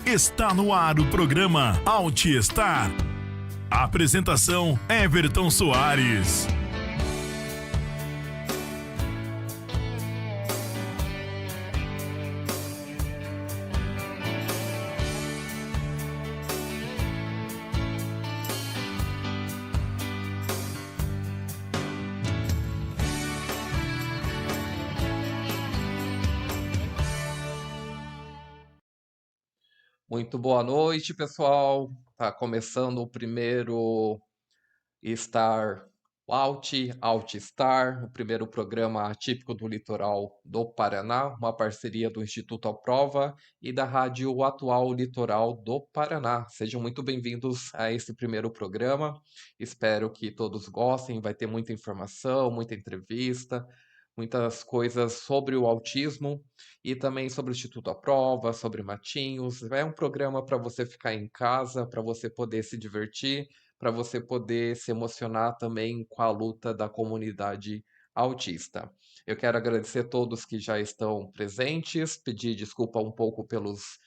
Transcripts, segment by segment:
Está no ar o programa Altistar. Apresentação: Everton Soares. Muito boa noite, pessoal. Tá começando o primeiro Star Altistar, o primeiro programa atípico do litoral do Paraná, uma parceria do Instituto Aprova e da Rádio Atual Litoral do Paraná. Sejam muito bem-vindos a esse primeiro programa. Espero que todos gostem. Vai ter muita informação, muita entrevista, muitas coisas sobre o autismo e também sobre o Instituto Aprova, sobre Matinhos. É um programa para você ficar em casa, para você poder se divertir, para você poder se emocionar também com a luta da comunidade autista. Eu quero agradecer a todos que já estão presentes, pedir desculpa um pouco pelos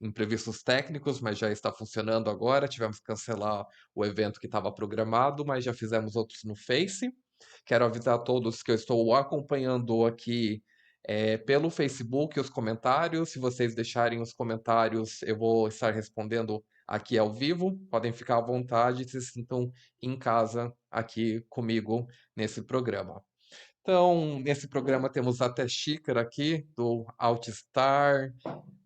imprevistos técnicos, mas já está funcionando agora. Tivemos que cancelar o evento que estava programado, mas já fizemos outros no Face. Quero avisar a todos que eu estou acompanhando aqui pelo Facebook os comentários. Se vocês deixarem os comentários, eu vou estar respondendo aqui ao vivo. Podem ficar à vontade, se sintam em casa aqui comigo nesse programa. Então, nesse programa temos até xícara aqui do Altistar.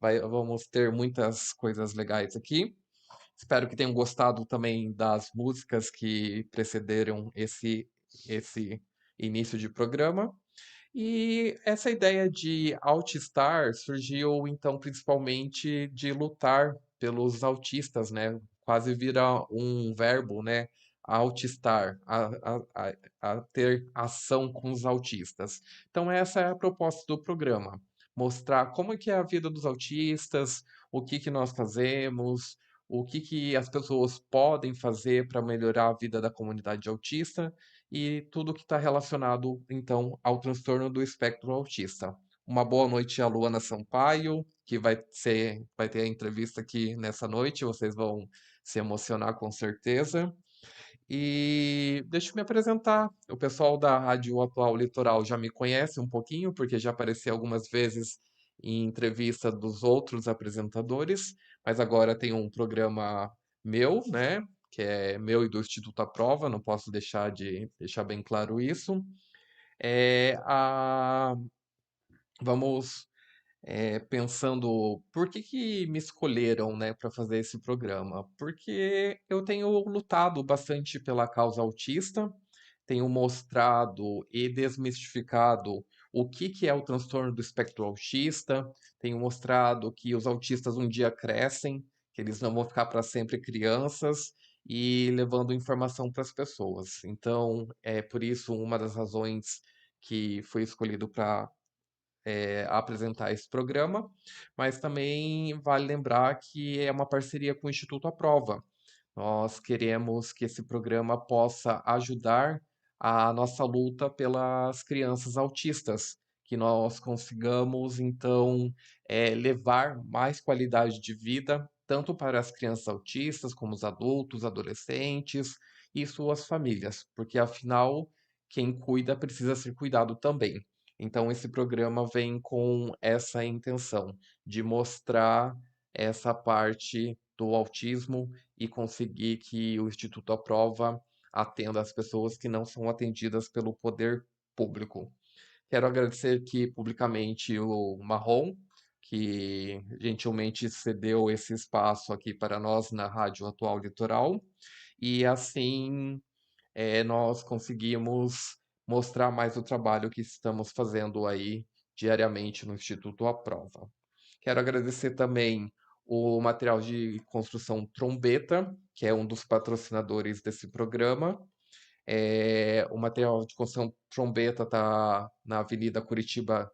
Vamos ter muitas coisas legais aqui. Espero que tenham gostado também das músicas que precederam esse início de programa. E essa ideia de Altistar surgiu então principalmente de lutar pelos autistas, né? Quase vira um verbo, né? Altistar, a ter ação com os autistas. Então essa é a proposta do programa, mostrar como é que é a vida dos autistas, o que que nós fazemos, o que que as pessoas podem fazer para melhorar a vida da comunidade autista e tudo que está relacionado, então, ao transtorno do espectro autista. Uma boa noite à Luana Sampaio, que vai ter a entrevista aqui nessa noite, vocês vão se emocionar com certeza. E deixa eu me apresentar. O pessoal da Rádio Atual Litoral já me conhece um pouquinho, porque já apareci algumas vezes em entrevista dos outros apresentadores, mas agora tem um programa meu, né? Que é meu e do Instituto Aprova, não posso deixar de deixar bem claro isso. É, a, vamos pensando por que me escolheram, né, para fazer esse programa? Porque eu tenho lutado bastante pela causa autista, tenho mostrado e desmistificado o que é o transtorno do espectro autista, tenho mostrado que os autistas um dia crescem, que eles não vão ficar para sempre crianças e levando informação para as pessoas. Então, é por isso uma das razões que foi escolhido para apresentar esse programa, mas também vale lembrar que é uma parceria com o Instituto Aprova. Nós queremos que esse programa possa ajudar a nossa luta pelas crianças autistas, que nós consigamos, então, levar mais qualidade de vida, tanto para as crianças autistas, como os adultos, adolescentes e suas famílias, porque afinal, quem cuida precisa ser cuidado também. Então, esse programa vem com essa intenção de mostrar essa parte do autismo e conseguir que o Instituto Aprova atenda as pessoas que não são atendidas pelo poder público. Quero agradecer aqui publicamente o Marrom, que gentilmente cedeu esse espaço aqui para nós na Rádio Atual Litoral, e assim nós conseguimos mostrar mais o trabalho que estamos fazendo aí diariamente no Instituto Aprova. Quero agradecer também o material de construção Trombeta, que é um dos patrocinadores desse programa. O material de construção Trombeta está na Avenida Curitiba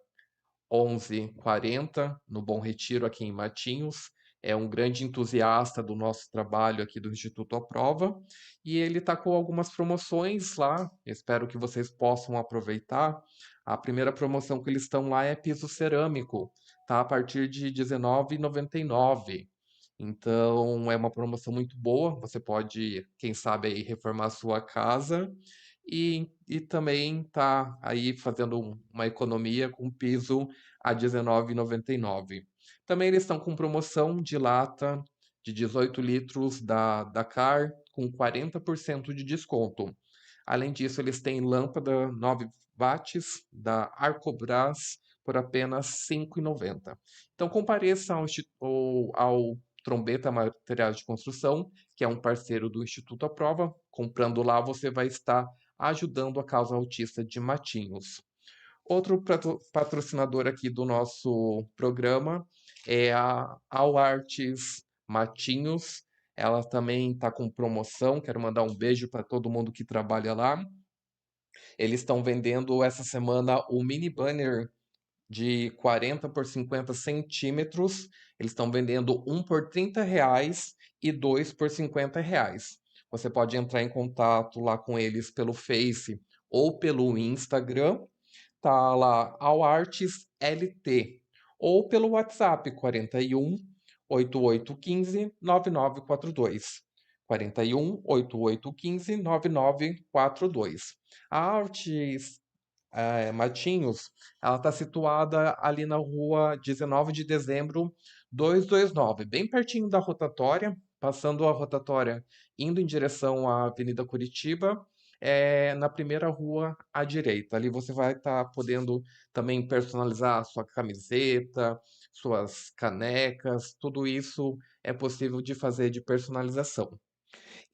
1140, no Bom Retiro, aqui em Matinhos. É um grande entusiasta do nosso trabalho aqui do Instituto Aprova e ele está com algumas promoções lá. Espero que vocês possam aproveitar. A primeira promoção que eles estão lá é piso cerâmico. tá a partir de R$19,99. Então é uma promoção muito boa. Você pode, quem sabe, aí, reformar a sua casa e também tá aí fazendo uma economia com piso a R$19,99. Também eles estão com promoção de lata de 18 litros da Dakar com 40% de desconto. Além disso, eles têm lâmpada 9 watts da Arcobras por apenas R$ 5,90. Então compareça ao Trombeta Materiais de Construção, que é um parceiro do Instituto Aprova. Comprando lá, você vai estar ajudando a causa autista de Matinhos. Outro patrocinador aqui do nosso programa é a All Arts Matinhos. Ela também está com promoção. Quero mandar um beijo para todo mundo que trabalha lá. Eles estão vendendo essa semana o mini banner de 40 por 50 centímetros. Eles estão vendendo um por R$ 30 e dois por R$ 50. Você pode entrar em contato lá com eles pelo Face ou pelo Instagram. Tá lá All Arts LT ou pelo WhatsApp 41 8815 9942. 41 8815 9942. A Artes Matinhos, ela está situada ali na rua 19 de dezembro 229, bem pertinho da rotatória, passando a rotatória, indo em direção à Avenida Curitiba, na primeira rua à direita. Ali você vai estar podendo também personalizar sua camiseta, suas canecas, tudo isso é possível de fazer de personalização.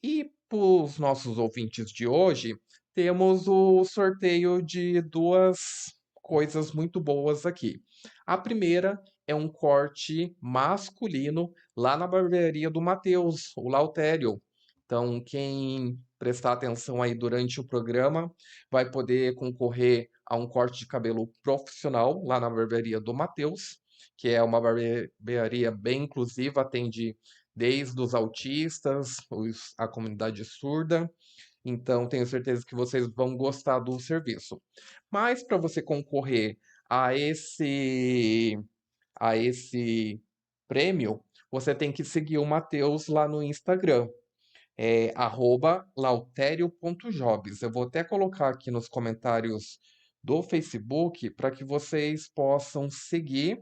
E para os nossos ouvintes de hoje, temos o sorteio de duas coisas muito boas aqui. A primeira é um corte masculino lá na barbearia do Matheus, o Lautério. Então, quem prestar atenção aí durante o programa vai poder concorrer a um corte de cabelo profissional lá na barbearia do Matheus, que é uma barbearia bem inclusiva, atende desde os autistas, a comunidade surda. Então, tenho certeza que vocês vão gostar do serviço. Mas para você concorrer a esse prêmio, você tem que seguir o Matheus lá no Instagram, @lauterio.jobs. Eu vou até colocar aqui nos comentários do Facebook para que vocês possam seguir.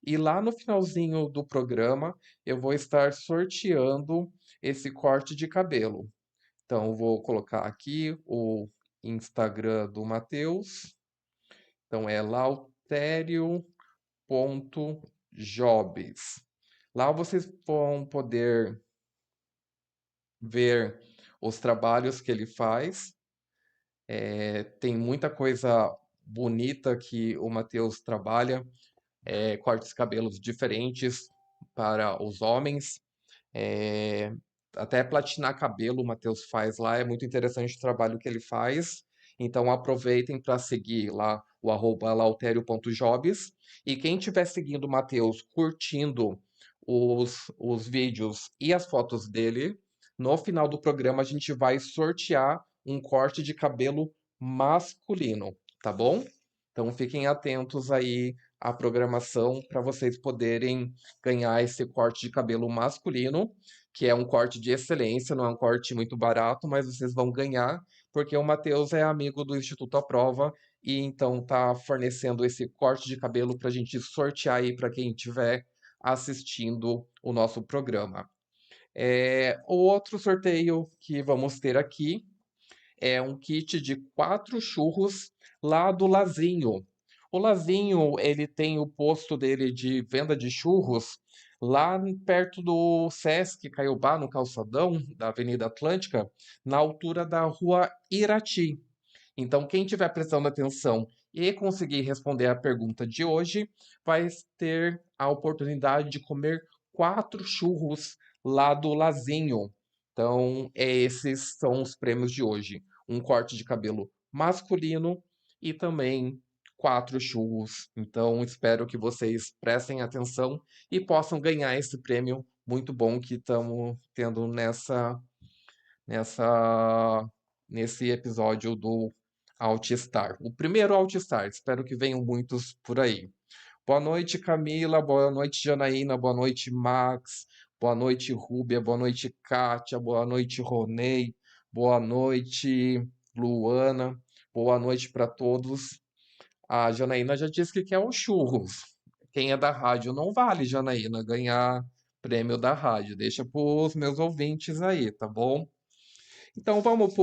E lá no finalzinho do programa, eu vou estar sorteando esse corte de cabelo. Então, eu vou colocar aqui o Instagram do Matheus. Então, é lauterio.jobs. Lá vocês vão poder ver os trabalhos que ele faz. Tem muita coisa bonita que o Matheus trabalha, cortes de cabelos diferentes para os homens, é, até platinar cabelo o Matheus faz lá, é muito interessante o trabalho que ele faz. Então aproveitem para seguir lá o @lauterio.jobs. E quem estiver seguindo o Matheus, curtindo os vídeos e as fotos dele, no final do programa a gente vai sortear um corte de cabelo masculino, tá bom? Então fiquem atentos aí à programação para vocês poderem ganhar esse corte de cabelo masculino, que é um corte de excelência, não é um corte muito barato, mas vocês vão ganhar, porque o Matheus é amigo do Instituto Aprova e então tá fornecendo esse corte de cabelo para a gente sortear aí para quem estiver assistindo o nosso programa. O outro sorteio que vamos ter aqui é um kit de 4 churros lá do Lazinho. O Lazinho, ele tem o posto dele de venda de churros lá perto do Sesc Caiobá, no calçadão da Avenida Atlântica, na altura da Rua Irati. Então, quem estiver prestando atenção e conseguir responder a pergunta de hoje, vai ter a oportunidade de comer 4 churros lá do Lazinho. Então, esses são os prêmios de hoje. Um corte de cabelo masculino e também 4 churros. Então, espero que vocês prestem atenção e possam ganhar esse prêmio muito bom que estamos tendo nessa, nesse episódio do Altstar. O primeiro Altstar, espero que venham muitos por aí. Boa noite, Camila. Boa noite, Janaína. Boa noite, Max. Boa noite, Rúbia. Boa noite, Kátia. Boa noite, Ronei. Boa noite, Luana. Boa noite para todos. A Janaína já disse que quer um churros. Quem é da rádio não vale, Janaína, ganhar prêmio da rádio. Deixa para os meus ouvintes aí, tá bom? Então vamos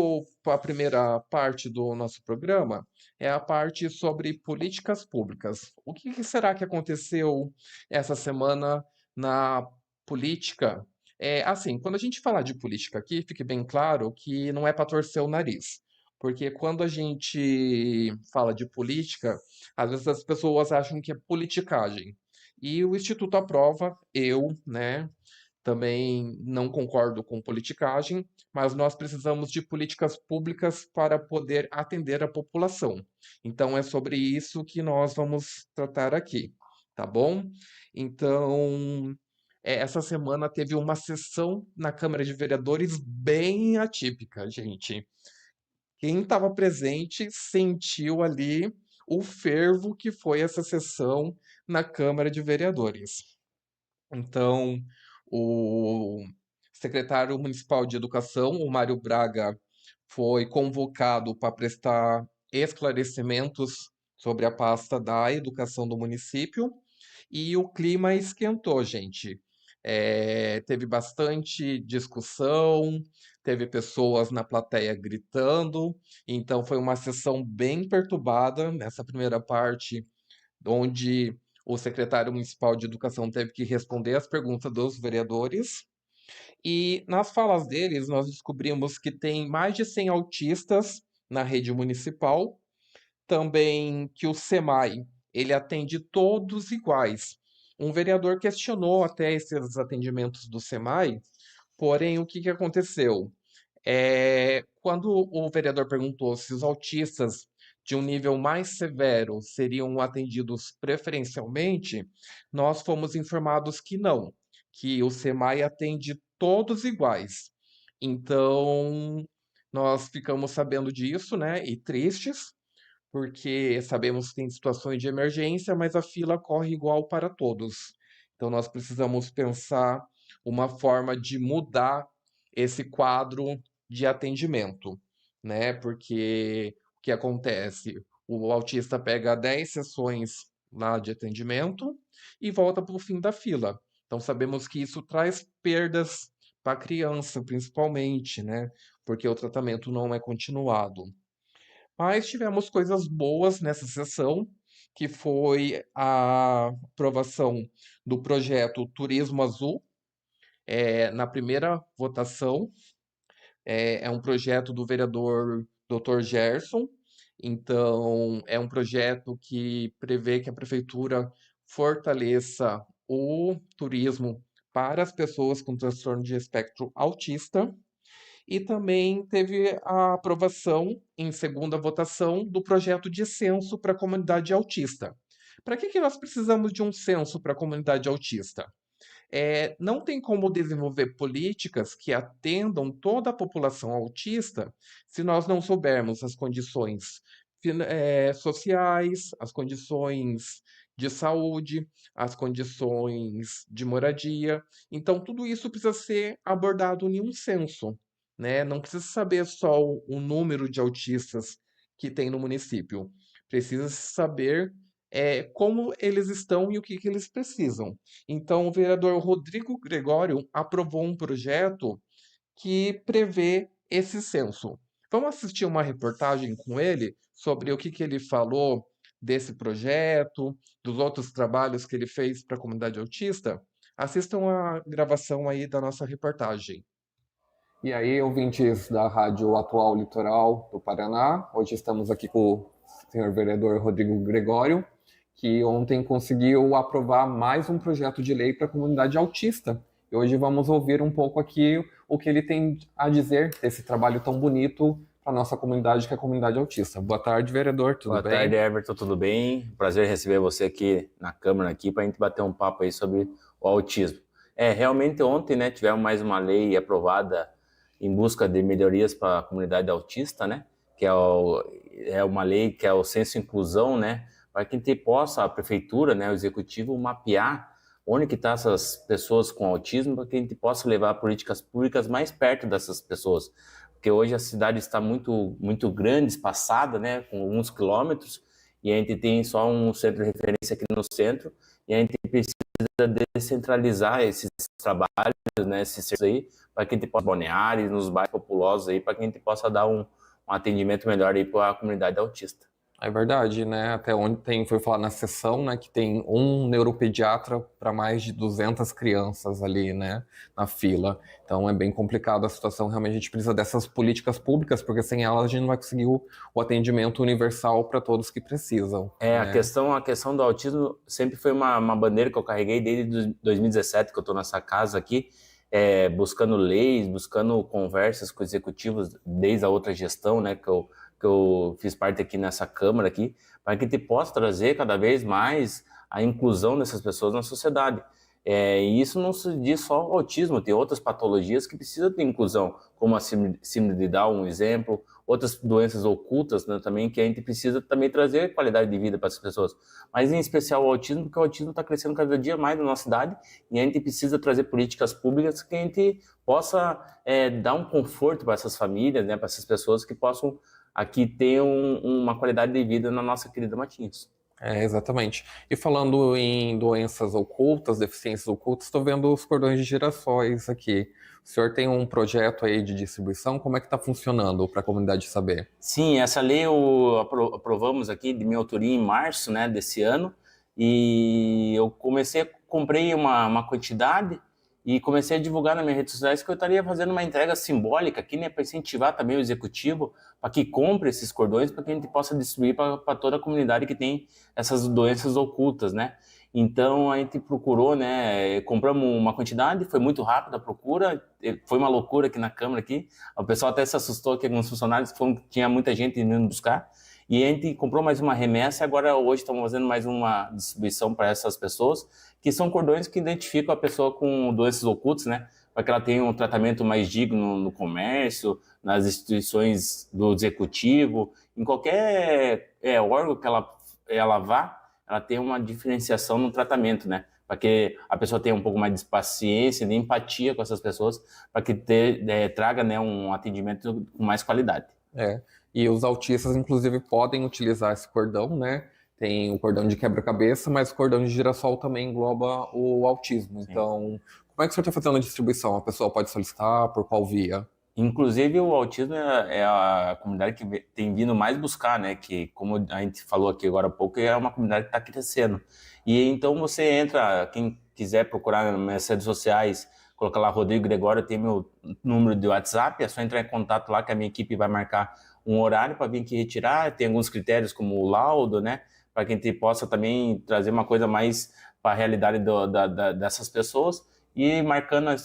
para a primeira parte do nosso programa, é a parte sobre políticas públicas. O que será que aconteceu essa semana na política? Assim, quando a gente falar de política aqui, fique bem claro que não é para torcer o nariz. Porque quando a gente fala de política, às vezes as pessoas acham que é politicagem. E o Instituto aprova, eu, né, também não concordo com politicagem, mas nós precisamos de políticas públicas para poder atender a população. Então é sobre isso que nós vamos tratar aqui, tá bom? Então, essa semana teve uma sessão na Câmara de Vereadores bem atípica, gente. Quem estava presente sentiu ali o fervo que foi essa sessão na Câmara de Vereadores. Então, o secretário municipal de educação, o Mário Braga, foi convocado para prestar esclarecimentos sobre a pasta da educação do município e o clima esquentou, gente. Teve bastante discussão, teve pessoas na plateia gritando, então foi uma sessão bem perturbada nessa primeira parte onde o secretário municipal de educação teve que responder as perguntas dos vereadores. E nas falas deles, nós descobrimos que tem mais de 100 autistas na rede municipal, também que o SEMAI, ele atende todos iguais. Um vereador questionou até esses atendimentos do SEMAI, porém, o que que aconteceu? Quando o vereador perguntou se os autistas de um nível mais severo seriam atendidos preferencialmente, nós fomos informados que não, que o SEMAI atende todos iguais. Então, nós ficamos sabendo disso, né, e tristes, porque sabemos que tem situações de emergência, mas a fila corre igual para todos. Então, nós precisamos pensar uma forma de mudar esse quadro de atendimento, né? Porque o que acontece? O autista pega 10 sessões lá de atendimento e volta para o fim da fila. Então, sabemos que isso traz perdas para a criança, principalmente, né? Porque o tratamento não é continuado. Mas tivemos coisas boas nessa sessão, que foi a aprovação do projeto Turismo Azul, na primeira votação. É um projeto do vereador Dr. Gerson. Então, é um projeto que prevê que a prefeitura fortaleça o turismo para as pessoas com transtorno de espectro autista. E também teve a aprovação, em segunda votação, do projeto de censo para a comunidade autista. Para que nós precisamos de um censo para a comunidade autista? Não tem como desenvolver políticas que atendam toda a população autista se nós não soubermos as condições sociais, as condições de saúde, as condições de moradia. Então, tudo isso precisa ser abordado em um censo, né? Não precisa saber só o número de autistas que tem no município. Precisa saber como eles estão e o que eles precisam. Então, o vereador Rodrigo Gregório aprovou um projeto que prevê esse censo. Vamos assistir uma reportagem com ele sobre o que ele falou desse projeto, dos outros trabalhos que ele fez para a comunidade autista? Assistam a gravação aí da nossa reportagem. E aí, ouvintes da Rádio Atual Litoral do Paraná, hoje estamos aqui com o senhor vereador Rodrigo Gregório, que ontem conseguiu aprovar mais um projeto de lei para a comunidade autista. E hoje vamos ouvir um pouco aqui o que ele tem a dizer desse trabalho tão bonito para a nossa comunidade, que é a comunidade autista. Boa tarde, vereador, tudo bem? Boa tarde, Everton, tudo bem? Prazer receber você aqui na Câmara aqui para a gente bater um papo aí sobre o autismo. Realmente ontem, né, tivemos mais uma lei aprovada em busca de melhorias para a comunidade autista, né, que é uma lei que é o Censo Inclusão, né, para que a gente possa, a prefeitura, né, o executivo, mapear onde que estão essas pessoas com autismo, para que a gente possa levar políticas públicas mais perto dessas pessoas. Porque hoje a cidade está muito grande, espaçada, né, com alguns quilômetros, e a gente tem só um centro de referência aqui no centro, e a gente precisa descentralizar esses trabalhos, né, esses serviços aí, para que a gente possa balneários, nos bairros populosos aí, para que a gente possa dar um atendimento melhor aí para a comunidade autista. É verdade, né? Até ontem foi falar na sessão, né, que tem um neuropediatra para mais de 200 crianças ali, né, na fila. Então é bem complicado a situação. Realmente a gente precisa dessas políticas públicas, porque sem elas a gente não vai conseguir o atendimento universal para todos que precisam. É, né? a questão do autismo sempre foi uma bandeira que eu carreguei desde 2017, que eu estou nessa casa aqui, buscando leis, buscando conversas com executivos desde a outra gestão, né, que eu fiz parte aqui nessa Câmara aqui, para que a gente possa trazer cada vez mais a inclusão dessas pessoas na sociedade. E isso não se diz só ao autismo, tem outras patologias que precisam de inclusão, como a síndrome de Down, um exemplo, outras doenças ocultas, né, também, que a gente precisa também trazer qualidade de vida para essas pessoas. Mas em especial o autismo, porque o autismo está crescendo cada dia mais na nossa cidade e a gente precisa trazer políticas públicas que a gente possa dar um conforto para essas famílias, né, para essas pessoas que possam aqui ter uma qualidade de vida na nossa querida Matinhos. Exatamente. E falando em doenças ocultas, deficiências ocultas, estou vendo os cordões de girassóis aqui. O senhor tem um projeto aí de distribuição, como é que está funcionando para a comunidade saber? Sim, essa lei aprovamos aqui de minha autoria em março, né, desse ano, e eu comprei uma quantidade e comecei a divulgar nas minhas redes sociais que eu estaria fazendo uma entrega simbólica aqui, né, para incentivar também o executivo para que compre esses cordões, para que a gente possa distribuir para toda a comunidade que tem essas doenças ocultas, né? Então a gente procurou, né, compramos uma quantidade, foi muito rápida a procura, foi uma loucura aqui na Câmara aqui, o pessoal até se assustou que alguns funcionários tinha muita gente indo buscar, e a gente comprou mais uma remessa e agora hoje estamos fazendo mais uma distribuição para essas pessoas, que são cordões que identificam a pessoa com doenças ocultas, né? Para que ela tenha um tratamento mais digno no comércio, nas instituições do executivo, em qualquer órgão que ela vá, ela tem uma diferenciação no tratamento, né? Para que a pessoa tenha um pouco mais de paciência, de empatia com essas pessoas, para que traga, né, um atendimento com mais qualidade. E os autistas, inclusive, podem utilizar esse cordão, né? Tem o cordão de quebra-cabeça, mas o cordão de girassol também engloba o autismo. Sim. Então, como é que o senhor está fazendo a distribuição? A pessoa pode solicitar por qual via? Inclusive, o autismo é a comunidade que tem vindo mais buscar, né? Que, como a gente falou aqui agora há pouco, é uma comunidade que está crescendo. E então você entra, quem quiser procurar nas minhas redes sociais, colocar lá Rodrigo Gregório, tem meu número de WhatsApp, é só entrar em contato lá que a minha equipe vai marcar um horário para vir aqui retirar. Tem alguns critérios como o laudo, né? Para que a gente possa também trazer uma coisa mais para a realidade dessas pessoas. E marcando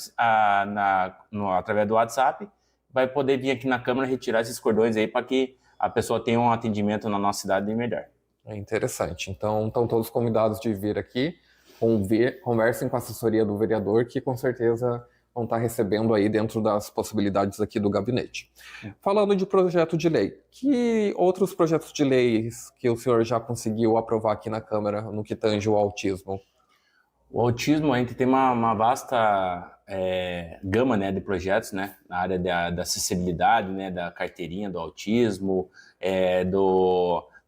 através do WhatsApp, vai poder vir aqui na Câmara retirar esses cordões aí para que a pessoa tenha um atendimento na nossa cidade melhor. É interessante. Então, estão todos convidados de vir aqui, conversem com a assessoria do vereador, que com certeza vão estar recebendo aí dentro das possibilidades aqui do gabinete. Falando de projeto de lei, que outros projetos de leis que o senhor já conseguiu aprovar aqui na Câmara no que tange o autismo? O autismo, a gente tem uma vasta gama, né, de projetos, né, na área da acessibilidade, né, da carteirinha do autismo,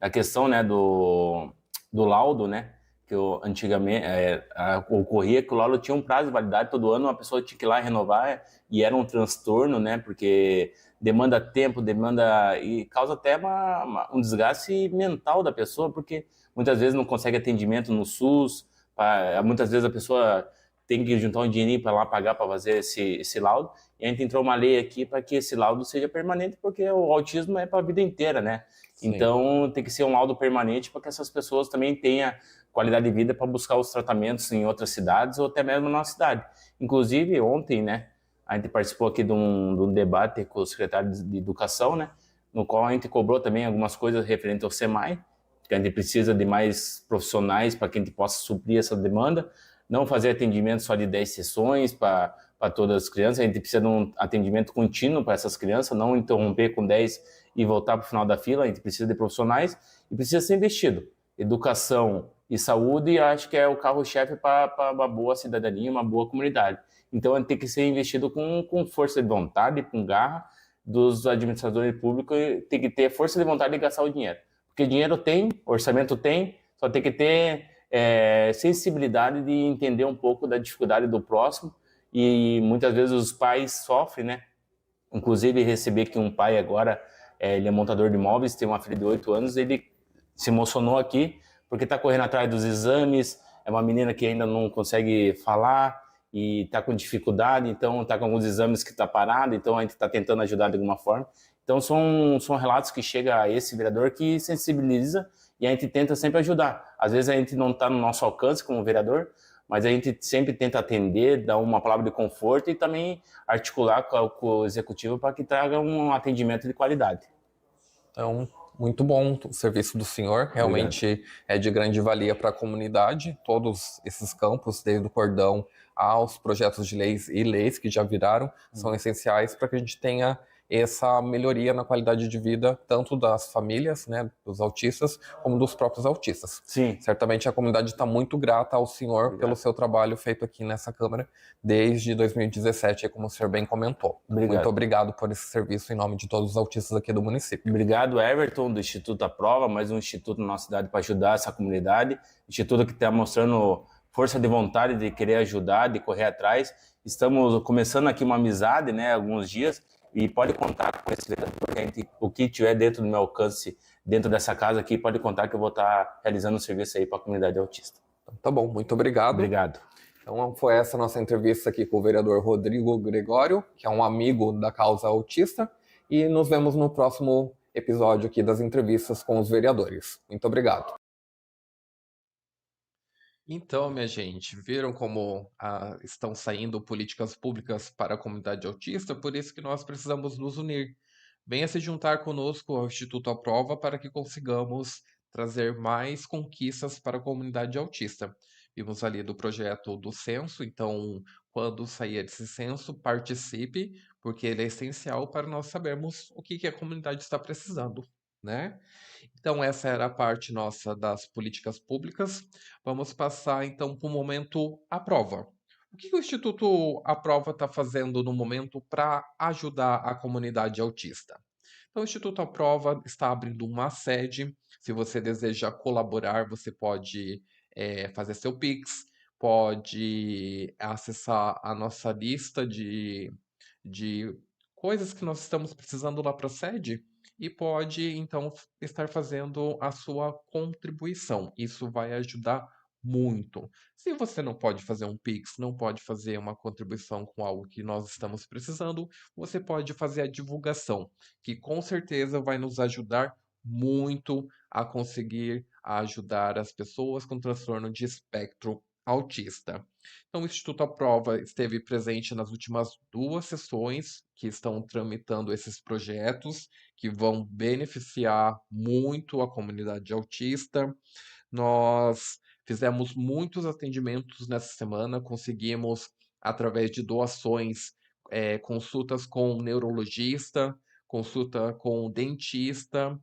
da questão, né, do laudo, né, que antigamente ocorria que o laudo tinha um prazo de validade, todo ano a pessoa tinha que ir lá renovar, e era um transtorno, né, porque demanda tempo, e causa até um desgaste mental da pessoa, porque muitas vezes não consegue atendimento no SUS. Muitas vezes a pessoa tem que juntar um dinheirinho para lá pagar para fazer esse laudo, e a gente entrou uma lei aqui para que esse laudo seja permanente, porque o autismo é para a vida inteira, né? Sim. Então tem que ser um laudo permanente para que essas pessoas também tenham qualidade de vida para buscar os tratamentos em outras cidades ou até mesmo na nossa cidade. Inclusive ontem, né, a gente participou aqui de um debate com o secretário de Educação, né, no qual a gente cobrou também algumas coisas referente ao SEMAI, que a gente precisa de mais profissionais para que a gente possa suprir essa demanda, não fazer atendimento só de 10 sessões para todas as crianças, a gente precisa de um atendimento contínuo para essas crianças, não interromper com 10 e voltar para o final da fila, a gente precisa de profissionais e precisa ser investido. educação e saúde, acho que é o carro-chefe para uma boa cidadania, uma boa comunidade. Então, tem que ser investido com força de vontade, com garra dos administradores públicos, tem que ter força de vontade de gastar o dinheiro. Porque dinheiro tem, orçamento tem, só tem que ter sensibilidade de entender um pouco da dificuldade do próximo, e muitas vezes os pais sofrem, né? Inclusive, recebi que um pai agora, ele é montador de imóveis, tem uma filha de 8 anos, ele se emocionou aqui, porque está correndo atrás dos exames, é uma menina que ainda não consegue falar e está com dificuldade, então está com alguns exames que está parado, então a gente está tentando ajudar de alguma forma. Então são relatos que chegam a esse vereador que sensibiliza e a gente tenta sempre ajudar. Às vezes a gente não está no nosso alcance como vereador, mas a gente sempre tenta atender, dar uma palavra de conforto e também articular com o executivo para que traga um atendimento de qualidade. Então, muito bom o serviço do senhor, realmente é de grande valia para a comunidade, todos esses campos, desde o cordão aos projetos de leis e leis que já viraram, são essenciais para que a gente tenha essa melhoria na qualidade de vida, tanto das famílias, né, dos autistas, como dos próprios autistas. Sim. Certamente a comunidade está muito grata ao senhor pelo seu trabalho feito aqui nessa Câmara desde 2017, como o senhor bem comentou. Muito obrigado por esse serviço em nome de todos os autistas aqui do município. Obrigado, Everton, do Instituto Aprova, mais um instituto na nossa cidade para ajudar essa comunidade. Instituto que está mostrando força de vontade de querer ajudar, de correr atrás. Estamos começando aqui uma amizade, né, alguns dias, e pode contar com esse vereador, o que tiver dentro do meu alcance, dentro dessa casa aqui, pode contar que eu vou estar realizando um serviço aí para a comunidade autista. Tá bom, muito obrigado. Obrigado. Então foi essa nossa entrevista aqui com o vereador Rodrigo Gregório, que é um amigo da causa autista, e nos vemos no próximo episódio aqui das entrevistas com os vereadores. Muito obrigado. Então, minha gente, viram como estão saindo políticas públicas para a comunidade autista? Por isso que nós precisamos nos unir. Venha se juntar conosco ao Instituto Aprova para que consigamos trazer mais conquistas para a comunidade autista. Vimos ali do projeto do censo, então, quando sair esse censo, participe, porque ele é essencial para nós sabermos o que a comunidade está precisando, né? Então, essa era a parte nossa das políticas públicas. Vamos passar, então, para o momento Aprova. O que o Instituto Aprova está fazendo no momento para ajudar a comunidade autista? Então, o Instituto Aprova está abrindo uma sede. Se você deseja colaborar, você pode fazer seu Pix, pode acessar a nossa lista de coisas que nós estamos precisando lá para a sede e pode, então, estar fazendo a sua contribuição. Isso vai ajudar muito. Se você não pode fazer um Pix, não pode fazer uma contribuição com algo que nós estamos precisando, você pode fazer a divulgação, que com certeza vai nos ajudar muito a conseguir ajudar as pessoas com transtorno de espectro autista. Então, o Instituto Aprova esteve presente nas últimas 2 sessões que estão tramitando esses projetos, que vão beneficiar muito a comunidade autista. Nós fizemos muitos atendimentos nessa semana, conseguimos, através de doações, consultas com neurologista, consulta com dentista,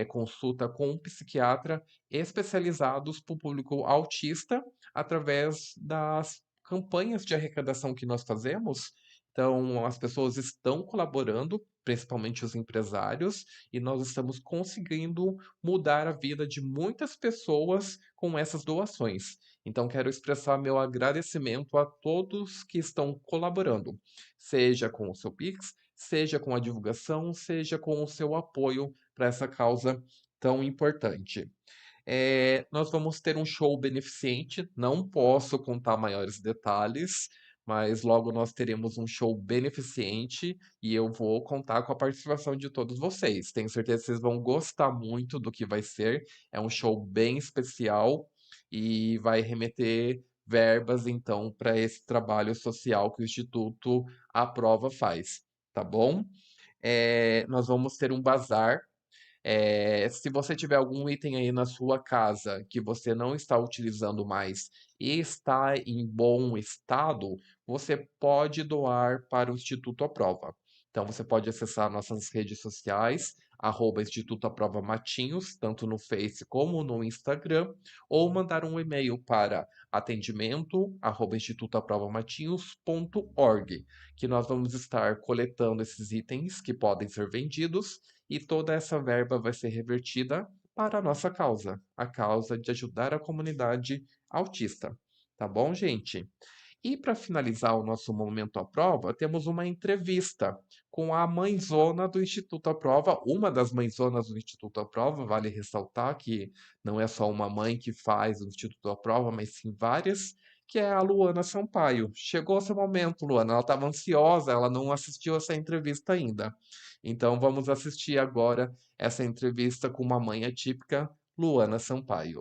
consulta com um psiquiatra, especializados para o público autista, através das campanhas de arrecadação que nós fazemos. Então, as pessoas estão colaborando, principalmente os empresários, e nós estamos conseguindo mudar a vida de muitas pessoas com essas doações. Então, quero expressar meu agradecimento a todos que estão colaborando, seja com o seu Pix, seja com a divulgação, seja com o seu apoio para essa causa tão importante. Nós vamos ter um show beneficente, não posso contar maiores detalhes, mas logo nós teremos um show beneficente e eu vou contar com a participação de todos vocês. Tenho certeza que vocês vão gostar muito do que vai ser. É um show bem especial e vai remeter verbas, então, para esse trabalho social que o Instituto Aprova faz, tá bom? Nós vamos ter um bazar. Se você tiver algum item aí na sua casa que você não está utilizando mais e está em bom estado, você pode doar para o Instituto Aprova. Então, você pode acessar nossas redes sociais, Instituto Aprova Matinhos, tanto no Face como no Instagram, ou mandar um e-mail para atendimento@institutoaprovamatinhos.org, que nós vamos estar coletando esses itens que podem ser vendidos e toda essa verba vai ser revertida para a nossa causa, a causa de ajudar a comunidade autista. Tá bom, gente? E para finalizar o nosso momento à prova, temos uma entrevista com a mãezona do Instituto à Prova, uma das mãezonas do Instituto à Prova, vale ressaltar que não é só uma mãe que faz o Instituto à Prova, mas sim várias, que é a Luana Sampaio. Chegou seu momento, Luana, ela estava ansiosa, ela não assistiu essa entrevista ainda. Então vamos assistir agora essa entrevista com uma mãe atípica, Luana Sampaio.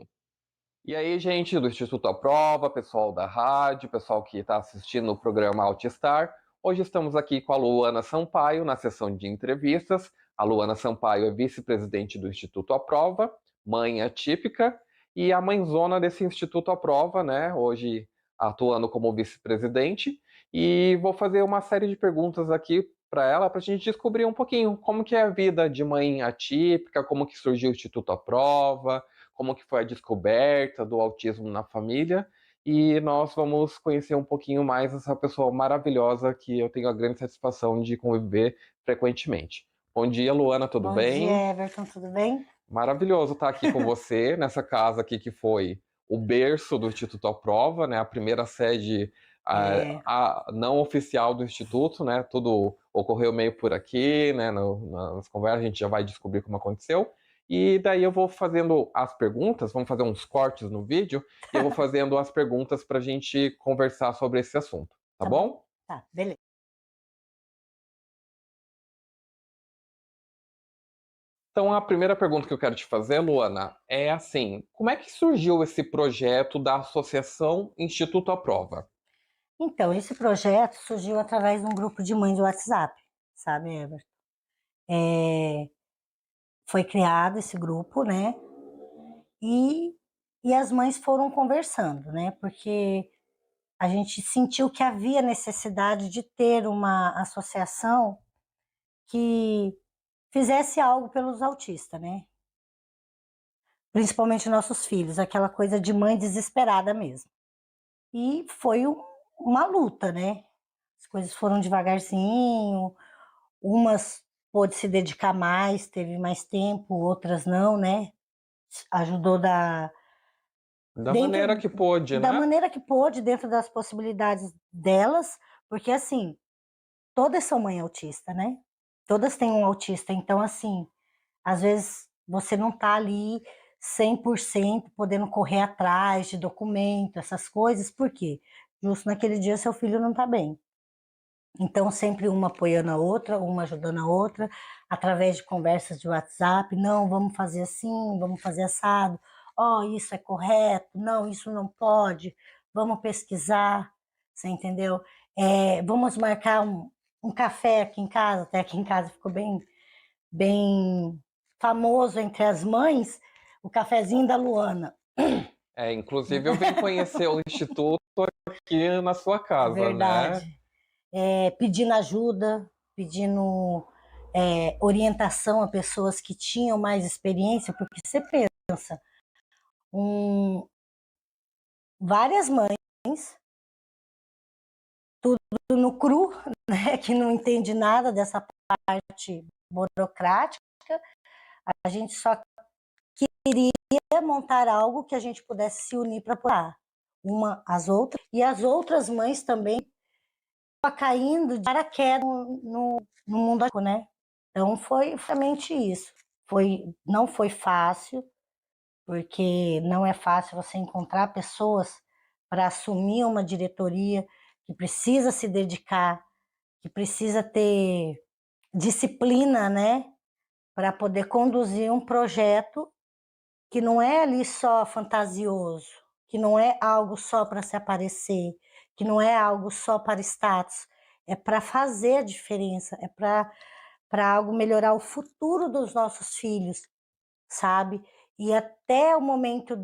E aí, gente do Instituto à Prova, pessoal da rádio, pessoal que está assistindo o programa Altistar, hoje estamos aqui com a Luana Sampaio na sessão de entrevistas. A Luana Sampaio é vice-presidente do Instituto à Prova, mãe atípica e a mãezona desse Instituto à Prova, né? Hoje atuando como vice-presidente. E vou fazer uma série de perguntas aqui para ela, para a gente descobrir um pouquinho como que é a vida de mãe atípica, como que surgiu o Instituto à Prova, como que foi a descoberta do autismo na família, e nós vamos conhecer um pouquinho mais essa pessoa maravilhosa que eu tenho a grande satisfação de conviver frequentemente. Bom dia, Luana, tudo bem? Bom dia, Everton, tudo bem? Maravilhoso estar aqui com você, nessa casa aqui que foi o berço do Instituto à Prova, né? A primeira sede a não oficial do Instituto, né? Tudo ocorreu meio por aqui, né? Nas conversas a gente já vai descobrir como aconteceu. E daí eu vou fazendo as perguntas, vamos fazer uns cortes no vídeo, e eu vou fazendo as perguntas para a gente conversar sobre esse assunto, tá bom? Tá, beleza. Então, a primeira pergunta que eu quero te fazer, Luana, é assim: como é que surgiu esse projeto da Associação Instituto à Prova? Então, esse projeto surgiu através de um grupo de mães do WhatsApp, sabe, Everton? Foi criado esse grupo, né? E as mães foram conversando, né? Porque a gente sentiu que havia necessidade de ter uma associação que fizesse algo pelos autistas, né? Principalmente nossos filhos, aquela coisa de mãe desesperada mesmo. E foi uma luta, né? As coisas foram devagarzinho, umas pôde se dedicar mais, teve mais tempo, outras não, né? Ajudou Da maneira que pôde, né? Da maneira que pôde, dentro das possibilidades delas, porque assim, todas são mãe autista, né? Todas têm um autista, então assim, às vezes você não tá ali 100% podendo correr atrás de documento, essas coisas, por quê? Justo naquele dia seu filho não tá bem. Então, sempre uma apoiando a outra, uma ajudando a outra, através de conversas de WhatsApp, não, vamos fazer assim, vamos fazer assado, isso é correto, não, isso não pode, vamos pesquisar, você entendeu? Vamos marcar um café aqui em casa, até aqui em casa ficou bem famoso entre as mães, o cafezinho da Luana. Inclusive eu vim conhecer o Instituto aqui na sua casa, Verdade. né? Pedindo ajuda, pedindo orientação a pessoas que tinham mais experiência, porque você pensa, várias mães, tudo no cru, né, que não entende nada dessa parte burocrática, a gente só queria montar algo que a gente pudesse se unir para apoiar uma às outras, e as outras mães também caindo de paraquedas no mundo, né? Então foi realmente isso. Não foi fácil, porque não é fácil você encontrar pessoas para assumir uma diretoria que precisa se dedicar, que precisa ter disciplina, né? Para poder conduzir um projeto que não é ali só fantasioso, que não é algo só para se aparecer, que não é algo só para status, é para fazer a diferença, é para algo melhorar o futuro dos nossos filhos, sabe? E até o momento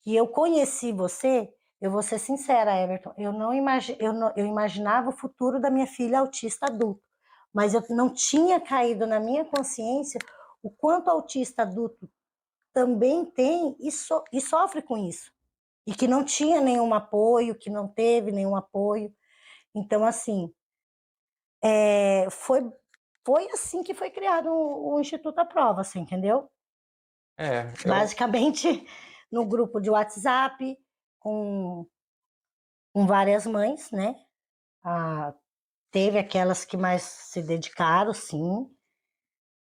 que eu conheci você, eu vou ser sincera, Everton, eu imaginava o futuro da minha filha autista adulto, mas eu não tinha caído na minha consciência o quanto o autista adulto também tem e sofre com isso. E que não tinha nenhum apoio, que não teve nenhum apoio. Então, assim, foi assim que foi criado o Instituto à Prova, você entendeu? Basicamente, no grupo de WhatsApp, com várias mães, né? Teve aquelas que mais se dedicaram, sim,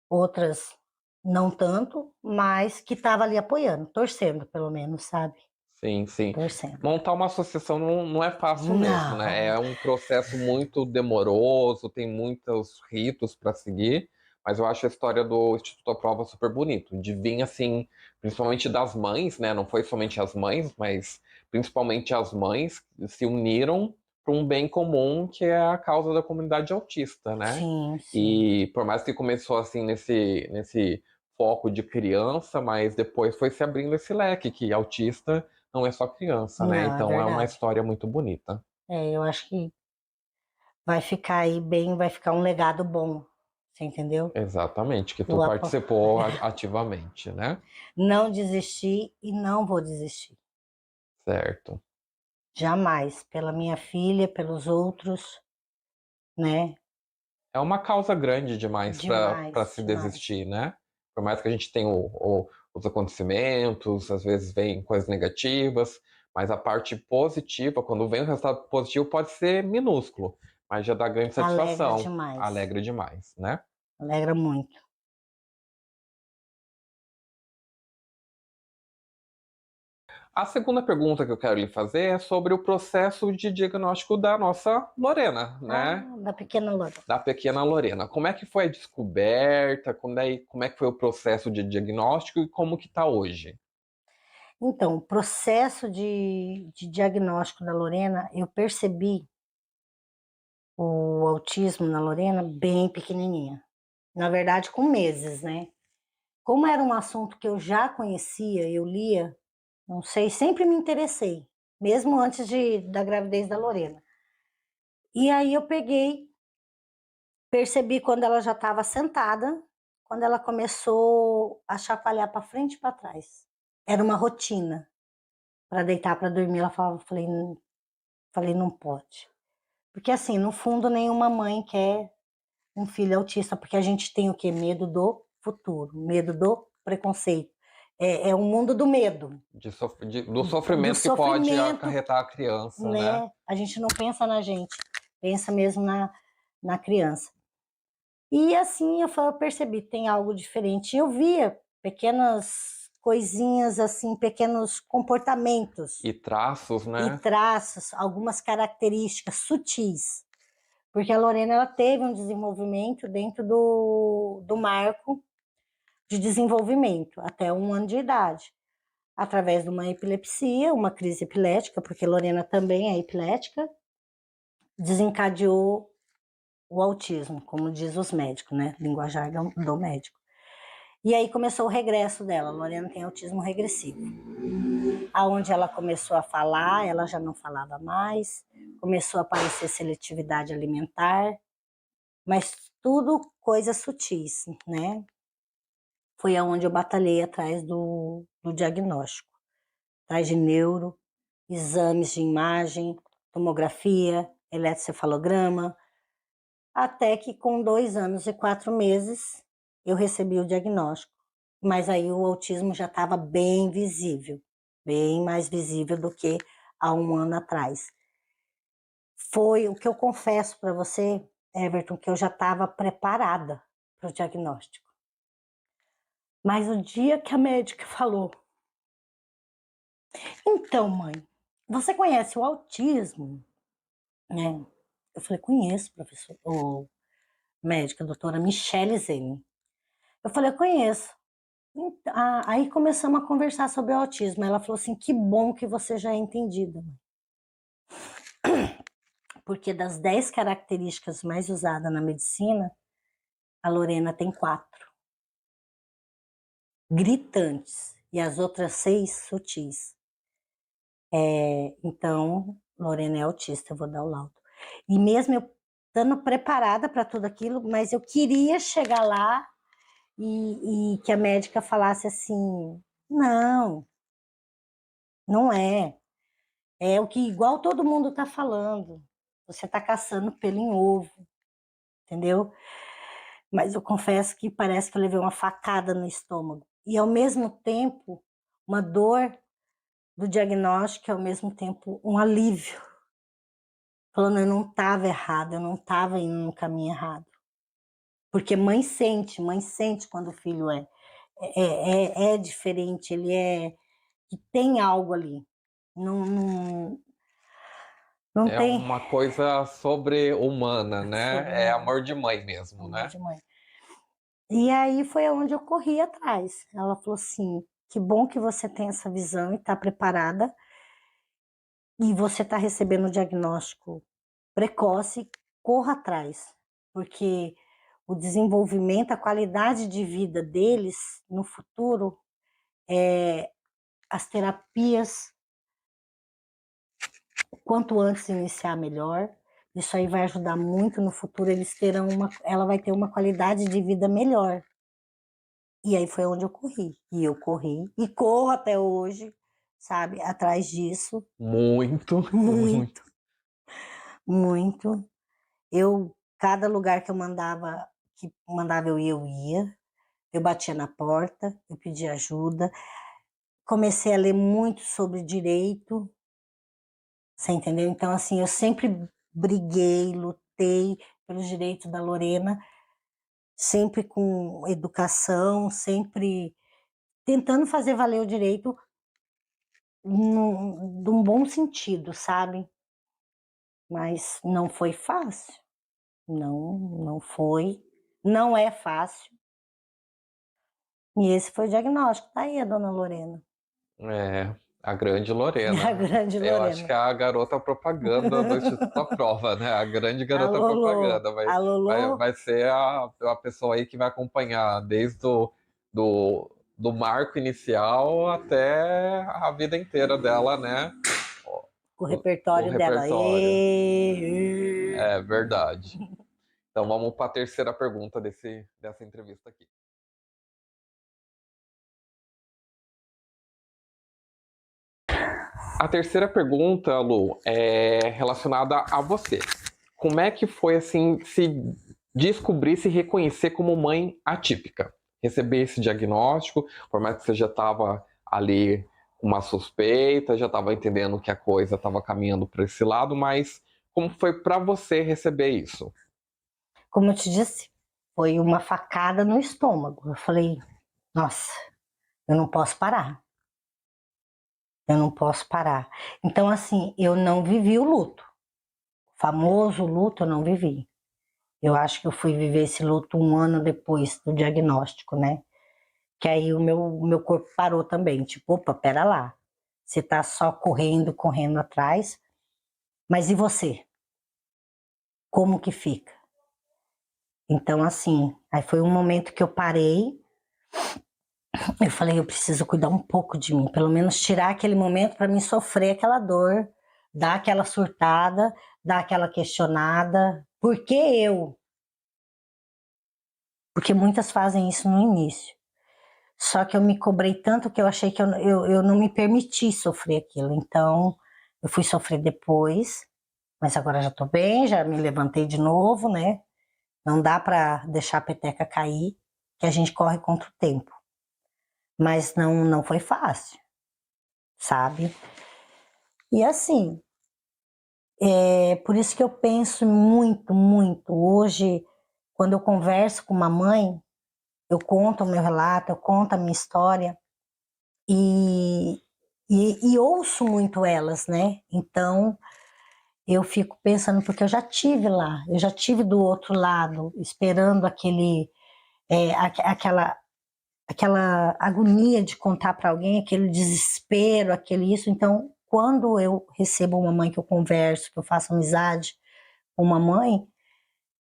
outras não tanto, mas que estavam ali apoiando, torcendo, pelo menos, sabe? Sim, sim. Torcendo. Montar uma associação não é fácil mesmo, né? É Não. um processo muito demoroso, tem muitos ritos para seguir, mas eu acho a história do Instituto à Prova super bonito, de vir assim, principalmente das mães, né? Não foi somente as mães, mas principalmente as mães se uniram para um bem comum que é a causa da comunidade autista, né? Sim, sim. E por mais que começou assim nesse foco de criança, mas depois foi se abrindo esse leque que autista não é só criança, né? Não, é Então é uma verdade. história muito bonita. Eu acho que vai ficar aí bem, vai ficar um legado bom, você entendeu? Exatamente, que tu O participou ativamente, né? Não desisti e não vou desistir. Certo. Jamais, pela minha filha, pelos outros, né? É uma causa grande demais para Demais, se demais. desistir, né? Por mais que a gente tenha os acontecimentos, às vezes vem coisas negativas, mas a parte positiva, quando vem o resultado positivo, pode ser minúsculo, mas já dá grande Alegra satisfação. demais. Alegra demais, né? Alegra muito. A segunda pergunta que eu quero lhe fazer é sobre o processo de diagnóstico da nossa Lorena, né? Da pequena Lorena. Da pequena Lorena. Como é que foi a descoberta? Como é que foi o processo de diagnóstico e como que está hoje? Então, o processo de diagnóstico da Lorena, eu percebi o autismo na Lorena bem pequenininha. Na verdade, com meses, né? Como era um assunto que eu já conhecia, eu lia, não sei, sempre me interessei, mesmo antes da gravidez da Lorena. E aí eu percebi quando ela já estava sentada, quando ela começou a chacoalhar para frente e para trás. Era uma rotina. Para deitar para dormir, ela falei, não pode. Porque assim, no fundo, nenhuma mãe quer um filho autista, porque a gente tem o quê? Medo do futuro, medo do preconceito. É um mundo do medo. Do sofrimento que pode acarretar a criança, né? A gente não pensa na gente, pensa mesmo na criança. E assim eu percebi, tem algo diferente. Eu via pequenas coisinhas assim, pequenos comportamentos. E traços, né? E traços, algumas características sutis. Porque a Lorena ela teve um desenvolvimento dentro do marco de desenvolvimento, até 1 ano de idade. Através de uma epilepsia, uma crise epilética, porque Lorena também é epilética, desencadeou o autismo, como diz os médicos, né? Linguajar do médico. E aí começou o regresso dela. A Lorena tem autismo regressivo. Aonde ela começou a falar, ela já não falava mais, começou a aparecer seletividade alimentar, mas tudo coisas sutis, né? Foi aonde eu batalhei atrás do diagnóstico, atrás de neuro, exames de imagem, tomografia, eletrocefalograma, até que com 2 anos e 4 meses eu recebi o diagnóstico. Mas aí o autismo já estava bem visível, bem mais visível do que há 1 ano atrás. Foi o que eu confesso para você, Everton, que eu já estava preparada para o diagnóstico. Mas o dia que a médica falou, então, mãe, você conhece o autismo? Né? Eu falei, conheço, professor, o médica, a doutora Michele Zene. Eu falei, eu conheço. Aí começamos a conversar sobre o autismo. Ela falou assim, que bom que você já é entendida, mãe. Porque das 10 características mais usadas na medicina, a Lorena tem 4. Gritantes. E as outras 6 sutis. Então, Lorena é autista, eu vou dar o laudo. E mesmo eu estando preparada para tudo aquilo, mas eu queria chegar lá e que a médica falasse assim, não, não é. É o que igual todo mundo está falando. Você está caçando pelo em ovo, entendeu? Mas eu confesso que parece que eu levei uma facada no estômago. E ao mesmo tempo, uma dor do diagnóstico, e ao mesmo tempo um alívio. Falando, eu não estava errada, eu não estava indo no caminho errado. Porque mãe sente quando o filho é diferente, ele que tem algo ali. Não É tem uma coisa sobre-humana, né? É amor de mãe mesmo, amor né? de mãe. E aí foi onde eu corri atrás. Ela falou assim, que bom que você tem essa visão e está preparada, e você está recebendo o diagnóstico precoce, corra atrás, porque o desenvolvimento, a qualidade de vida deles no futuro, as terapias, quanto antes iniciar, melhor. Isso aí vai ajudar muito no futuro, ela vai ter uma qualidade de vida melhor. E aí foi onde eu corri. E eu corri, e corro até hoje, sabe, atrás disso. Muito, muito. Muito, muito. Cada lugar que mandava eu ia. Eu batia na porta, eu pedia ajuda. Comecei a ler muito sobre direito, você entendeu? Então, assim, eu sempre briguei, lutei pelos direitos da Lorena, sempre com educação, sempre tentando fazer valer o direito de um bom sentido, sabe? Mas não foi fácil. Não foi. Não é fácil. E esse foi o diagnóstico. Tá aí a dona Lorena. É, a grande Lorena. A grande Eu acho que é Lorena. a garota propaganda do Instituto à Prova, né? A grande A garota Lolô. propaganda. A Lolô. Vai ser a pessoa aí que vai acompanhar desde do marco inicial até a vida inteira dela, né? Com o O repertório dela. repertório. É verdade. Então vamos para a terceira pergunta dessa entrevista aqui. A terceira pergunta, Lu, é relacionada a você. Como é que foi, assim, se descobrir, se reconhecer como mãe atípica? Receber esse diagnóstico, por mais que você já estava ali com uma suspeita, já estava entendendo que a coisa estava caminhando para esse lado, mas como foi para você receber isso? Como eu te disse, foi uma facada no estômago. Eu falei, nossa, eu não posso parar. Eu não posso parar. Então, assim, eu não vivi o luto. O famoso luto eu não vivi. Eu acho que eu fui viver esse luto 1 ano depois do diagnóstico, né? Que aí o meu corpo parou também. Tipo, opa, pera lá. Você tá só correndo atrás. Mas e você? Como que fica? Então, assim, aí foi um momento que eu parei. Eu falei, eu preciso cuidar um pouco de mim, pelo menos tirar aquele momento para mim sofrer aquela dor, dar aquela surtada, dar aquela questionada. Por que eu? Porque muitas fazem isso no início. Só que eu me cobrei tanto que eu achei que eu não me permiti sofrer aquilo. Então, eu fui sofrer depois, mas agora já tô bem, já me levantei de novo, né? Não dá para deixar a peteca cair, que a gente corre contra o tempo. Mas não foi fácil, sabe? E assim, é por isso que eu penso muito, muito. Hoje, quando eu converso com uma mãe, eu conto o meu relato, eu conto a minha história e ouço muito elas, né? Então, eu fico pensando, porque eu já tive lá, eu já tive do outro lado, esperando aquela agonia de contar para alguém, aquele desespero, aquele isso. Então, quando eu recebo uma mãe que eu converso, que eu faço amizade com uma mãe,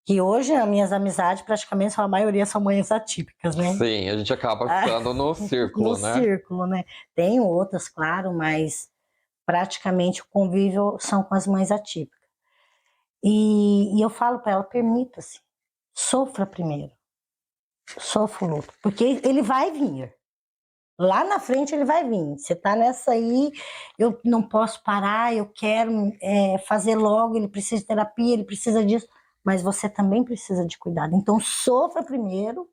que hoje as minhas amizades praticamente a maioria são mães atípicas, né? Sim, a gente acaba ficando no círculo, No né? círculo, né? Tem outras, claro, mas praticamente o convívio são com as mães atípicas. E eu falo para ela, permita-se, sofra primeiro. Sofro luto, porque ele vai vir. Lá na frente ele vai vir. Você tá nessa aí, eu não posso parar, eu quero fazer logo, ele precisa de terapia, ele precisa disso, mas você também precisa de cuidado. Então sofra primeiro,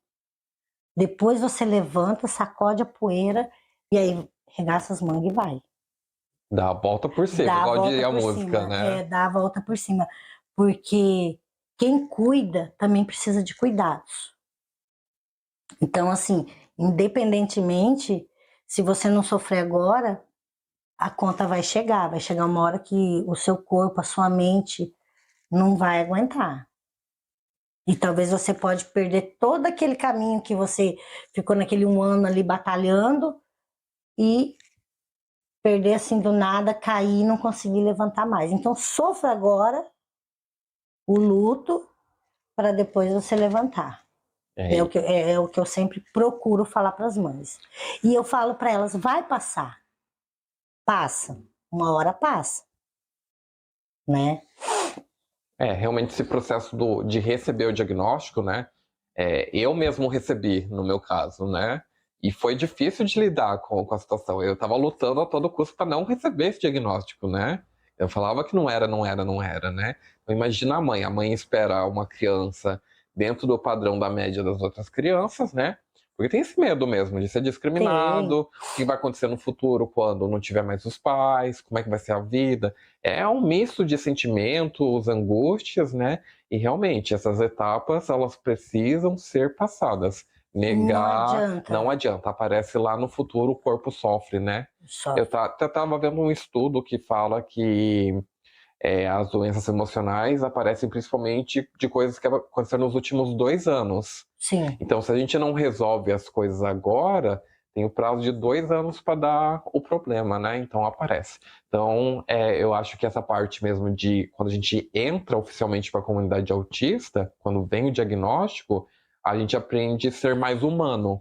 depois você levanta, sacode a poeira e aí regaça as mangas e vai. Dá a volta por cima, Dá a igual volta diria a por música, cima, né? dá a volta por cima, porque quem cuida também precisa de cuidados. Então, assim, independentemente, se você não sofrer agora, a conta vai chegar uma hora que o seu corpo, a sua mente não vai aguentar. E talvez você pode perder todo aquele caminho que você ficou naquele 1 ano ali batalhando e perder assim do nada, cair e não conseguir levantar mais. Então sofra agora o luto para depois você levantar. É o que eu sempre procuro falar para as mães. E eu falo para elas, vai passar. Passa. Uma hora passa. Né? Realmente esse processo de receber o diagnóstico, né? Eu mesmo recebi, no meu caso, né? E foi difícil de lidar com a situação. Eu estava lutando a todo custo para não receber esse diagnóstico, né? Eu falava que não era, né? Então imagina a mãe espera uma criança dentro do padrão da média das outras crianças, né? Porque tem esse medo mesmo de ser discriminado, o que vai acontecer no futuro quando não tiver mais os pais, como é que vai ser a vida. É um misto de sentimentos, angústias, né? E realmente, essas etapas, elas precisam ser passadas. Negar, não adianta. Aparece lá no futuro, o corpo sofre, né? Sofre. Eu até estava vendo um estudo que fala que as doenças emocionais aparecem principalmente de coisas que aconteceram nos últimos 2 anos. Sim. Então, se a gente não resolve as coisas agora, tem o prazo de 2 anos para dar o problema, né? Então aparece. Então, eu acho que essa parte mesmo de quando a gente entra oficialmente para a comunidade autista, quando vem o diagnóstico, a gente aprende a ser mais humano.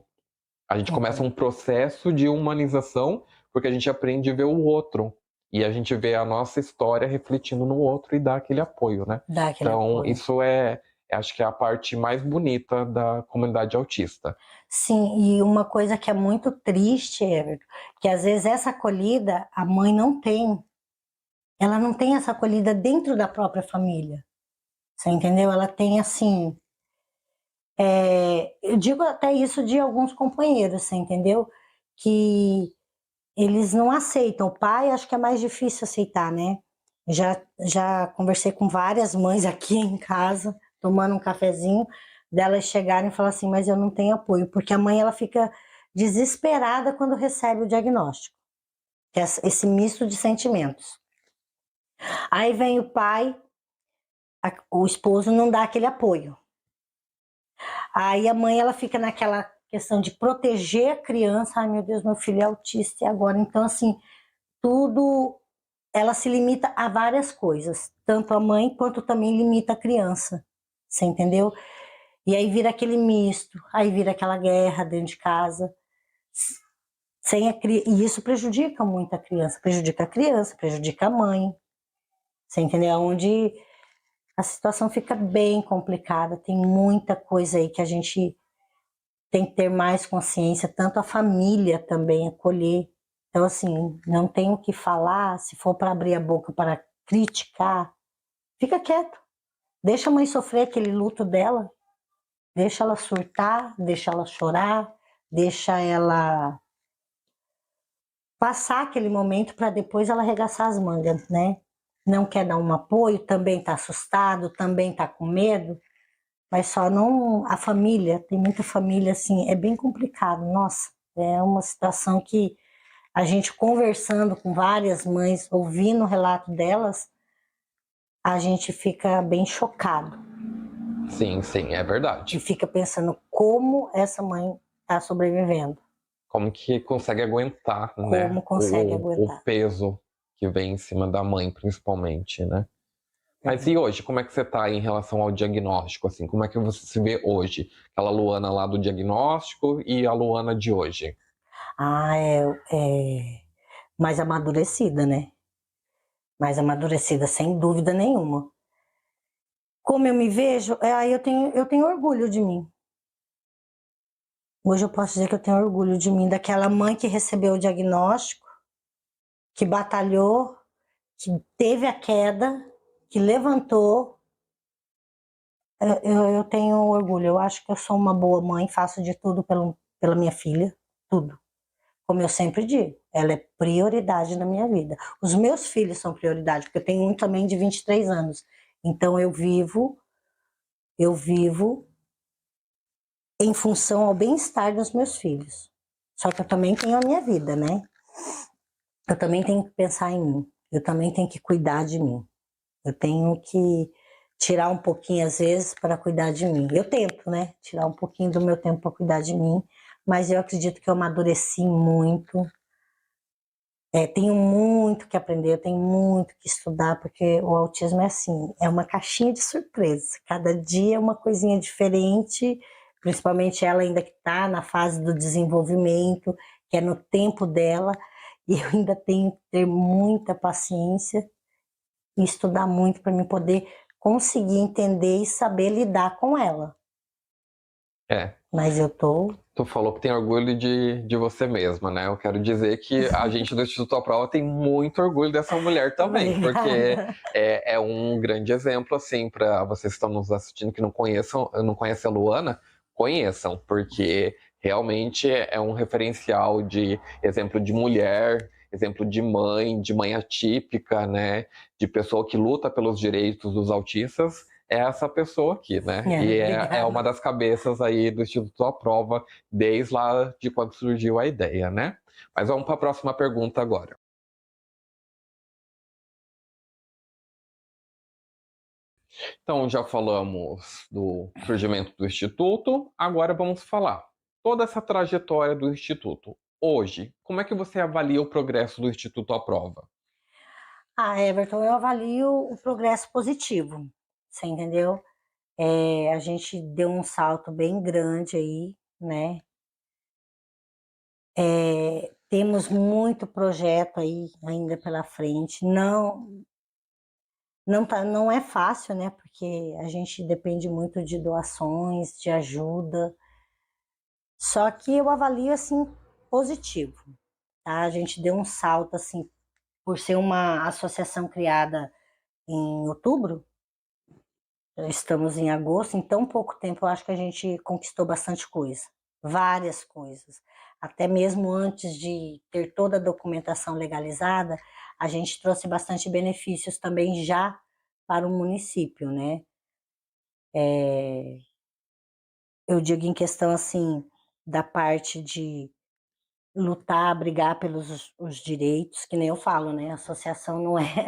A gente começa um processo de humanização, porque a gente aprende a ver o outro. E a gente vê a nossa história refletindo no outro e dá aquele apoio, né? Então, apoio. isso acho que é a parte mais bonita da comunidade autista. Sim, e uma coisa que é muito triste, Everton, que às vezes essa acolhida a mãe não tem. Ela não tem essa acolhida dentro da própria família. Você entendeu? Ela tem assim. Eu digo até isso de alguns companheiros, você entendeu? Que eles não aceitam. O pai acho que é mais difícil aceitar, né? Já conversei com várias mães aqui em casa, tomando um cafezinho, delas chegarem e falar assim, mas eu não tenho apoio, porque a mãe ela fica desesperada quando recebe o diagnóstico, que é esse misto de sentimentos. Aí vem o pai, o esposo não dá aquele apoio. Aí a mãe ela fica naquela questão de proteger a criança, ai meu Deus, meu filho é autista e agora? Então assim, tudo, ela se limita a várias coisas, tanto a mãe quanto também limita a criança, você entendeu? E aí vira aquele misto, aí vira aquela guerra dentro de casa, e isso prejudica muito a criança, prejudica a mãe, você entendeu? Onde a situação fica bem complicada, tem muita coisa aí que a gente tem que ter mais consciência, tanto a família também acolher. Então, assim, não tem o que falar, se for para abrir a boca para criticar, fica quieto. Deixa a mãe sofrer aquele luto dela, deixa ela surtar, deixa ela chorar, deixa ela passar aquele momento para depois ela arregaçar as mangas, né? Não quer dar um apoio, também está assustado, também está com medo, mas só não... A família, tem muita família assim, é bem complicado, nossa, é uma situação que a gente conversando com várias mães, ouvindo o relato delas, a gente fica bem chocado. Sim, é verdade. E fica pensando como essa mãe está sobrevivendo. Como que consegue aguentar, né? Como consegue aguentar. O peso que vem em cima da mãe, principalmente, né? Mas e hoje, como é que você está em relação ao diagnóstico? Assim, como é que você se vê hoje? Aquela Luana lá do diagnóstico e a Luana de hoje? É mais amadurecida, né? Mais amadurecida, sem dúvida nenhuma. Como eu me vejo, aí eu tenho orgulho de mim. Hoje eu posso dizer que eu tenho orgulho de mim, daquela mãe que recebeu o diagnóstico, que batalhou, que teve a queda, que levantou. Eu tenho orgulho, eu acho que eu sou uma boa mãe, faço de tudo pela minha filha, tudo. Como eu sempre digo, ela é prioridade na minha vida. Os meus filhos são prioridade, porque eu tenho um também de 23 anos. Então eu vivo em função ao bem-estar dos meus filhos. Só que eu também tenho a minha vida, né? Eu também tenho que pensar em mim. Eu também tenho que cuidar de mim. Eu tenho que tirar um pouquinho, às vezes, para cuidar de mim. Eu tento, né? Tirar um pouquinho do meu tempo para cuidar de mim, mas eu acredito que eu amadureci muito. Tenho muito que aprender, eu tenho muito que estudar, porque o autismo é assim, é uma caixinha de surpresa. Cada dia é uma coisinha diferente, principalmente ela ainda que está na fase do desenvolvimento, que é no tempo dela, e eu ainda tenho que ter muita paciência e estudar muito para me poder conseguir entender e saber lidar com ela. É, Mas eu tô... tu falou que tem orgulho de você mesma, né? Eu quero dizer que a gente do Instituto à Prova tem muito orgulho dessa mulher também, porque Obrigada. é um grande exemplo, assim, para vocês que estão nos assistindo que não conhecem a Luana, conheçam, porque realmente é um referencial de exemplo de mulher, exemplo de mãe atípica, né? De pessoa que luta pelos direitos dos autistas. É essa pessoa aqui, né? E é uma Obrigada. das cabeças aí do Instituto à Prova desde lá de quando surgiu a ideia, né? Mas vamos para a próxima pergunta agora. Então, já falamos do surgimento do Instituto, agora vamos falar toda essa trajetória do Instituto. Hoje, como é que você avalia o progresso do Instituto à Prova? Everton, eu avalio o progresso positivo, você entendeu? A gente deu um salto bem grande aí, né? Temos muito projeto aí ainda pela frente. Não é fácil, né? Porque a gente depende muito de doações, de ajuda. Só que eu avalio assim positivo, tá? A gente deu um salto assim por ser uma associação criada em outubro. Estamos em agosto, em tão pouco tempo eu acho que a gente conquistou bastante coisa, várias coisas. Até mesmo antes de ter toda a documentação legalizada, a gente trouxe bastante benefícios também já para o município, né? Eu digo em questão assim da parte de lutar, brigar pelos os direitos, que nem eu falo, né? A associação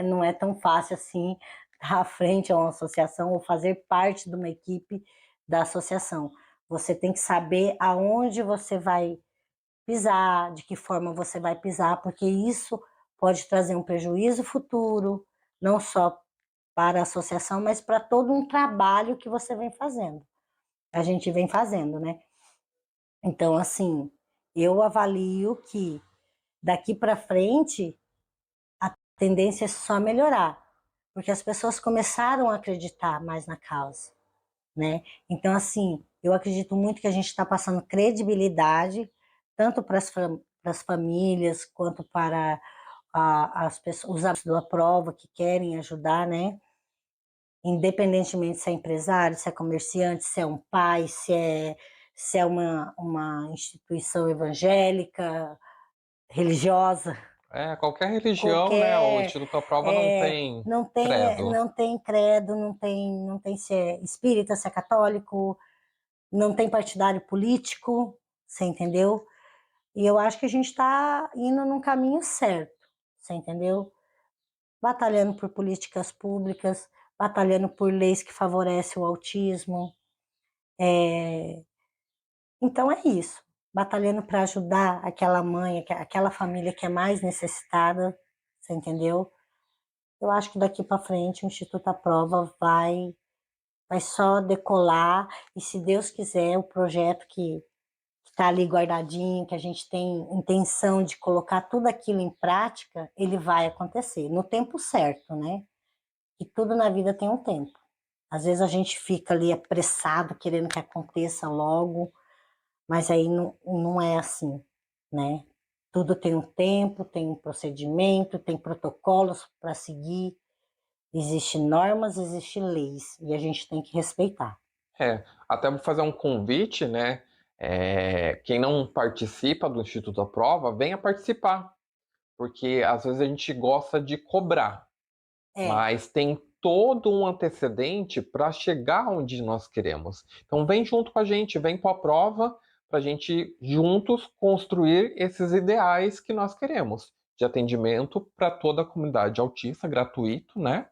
não é tão fácil assim estar à frente a uma associação ou fazer parte de uma equipe da associação. Você tem que saber aonde você vai pisar, de que forma você vai pisar, porque isso pode trazer um prejuízo futuro, não só para a associação, mas para todo um trabalho que você vem fazendo. A gente vem fazendo, né? Então, assim, eu avalio que daqui para frente a tendência é só melhorar, porque as pessoas começaram a acreditar mais na causa, né? Então, assim, eu acredito muito que a gente está passando credibilidade tanto para as famílias quanto para as pessoas, os alunos da prova que querem ajudar, né? Independentemente se é empresário, se é comerciante, se é um pai, se é uma instituição evangélica, religiosa, Qualquer religião, né? O qualquer, Instituto à Prova não tem credo. não tem credo, não tem se é espírita, se é católico, não tem partidário político, você entendeu? E eu acho que a gente está indo num caminho certo, você entendeu? Batalhando por políticas públicas, batalhando por leis que favorecem o autismo. Então é isso, batalhando para ajudar aquela mãe, aquela família que é mais necessitada, você entendeu? Eu acho que daqui para frente o Instituto à Prova vai só decolar, e se Deus quiser, o projeto que está ali guardadinho, que a gente tem intenção de colocar tudo aquilo em prática, ele vai acontecer, no tempo certo, né? E tudo na vida tem um tempo. Às vezes a gente fica ali apressado, querendo que aconteça logo, Mas aí não é assim, né? Tudo tem um tempo, tem um procedimento, tem protocolos para seguir, existem normas, existem leis, e a gente tem que respeitar. Até vou fazer um convite, né? Quem não participa do Instituto da Prova, venha participar, porque às vezes a gente gosta de cobrar, É, mas tem todo um antecedente para chegar onde nós queremos. Então vem junto com a gente, vem com a prova, para a gente juntos construir esses ideais que nós queremos de atendimento para toda a comunidade autista, gratuito, né?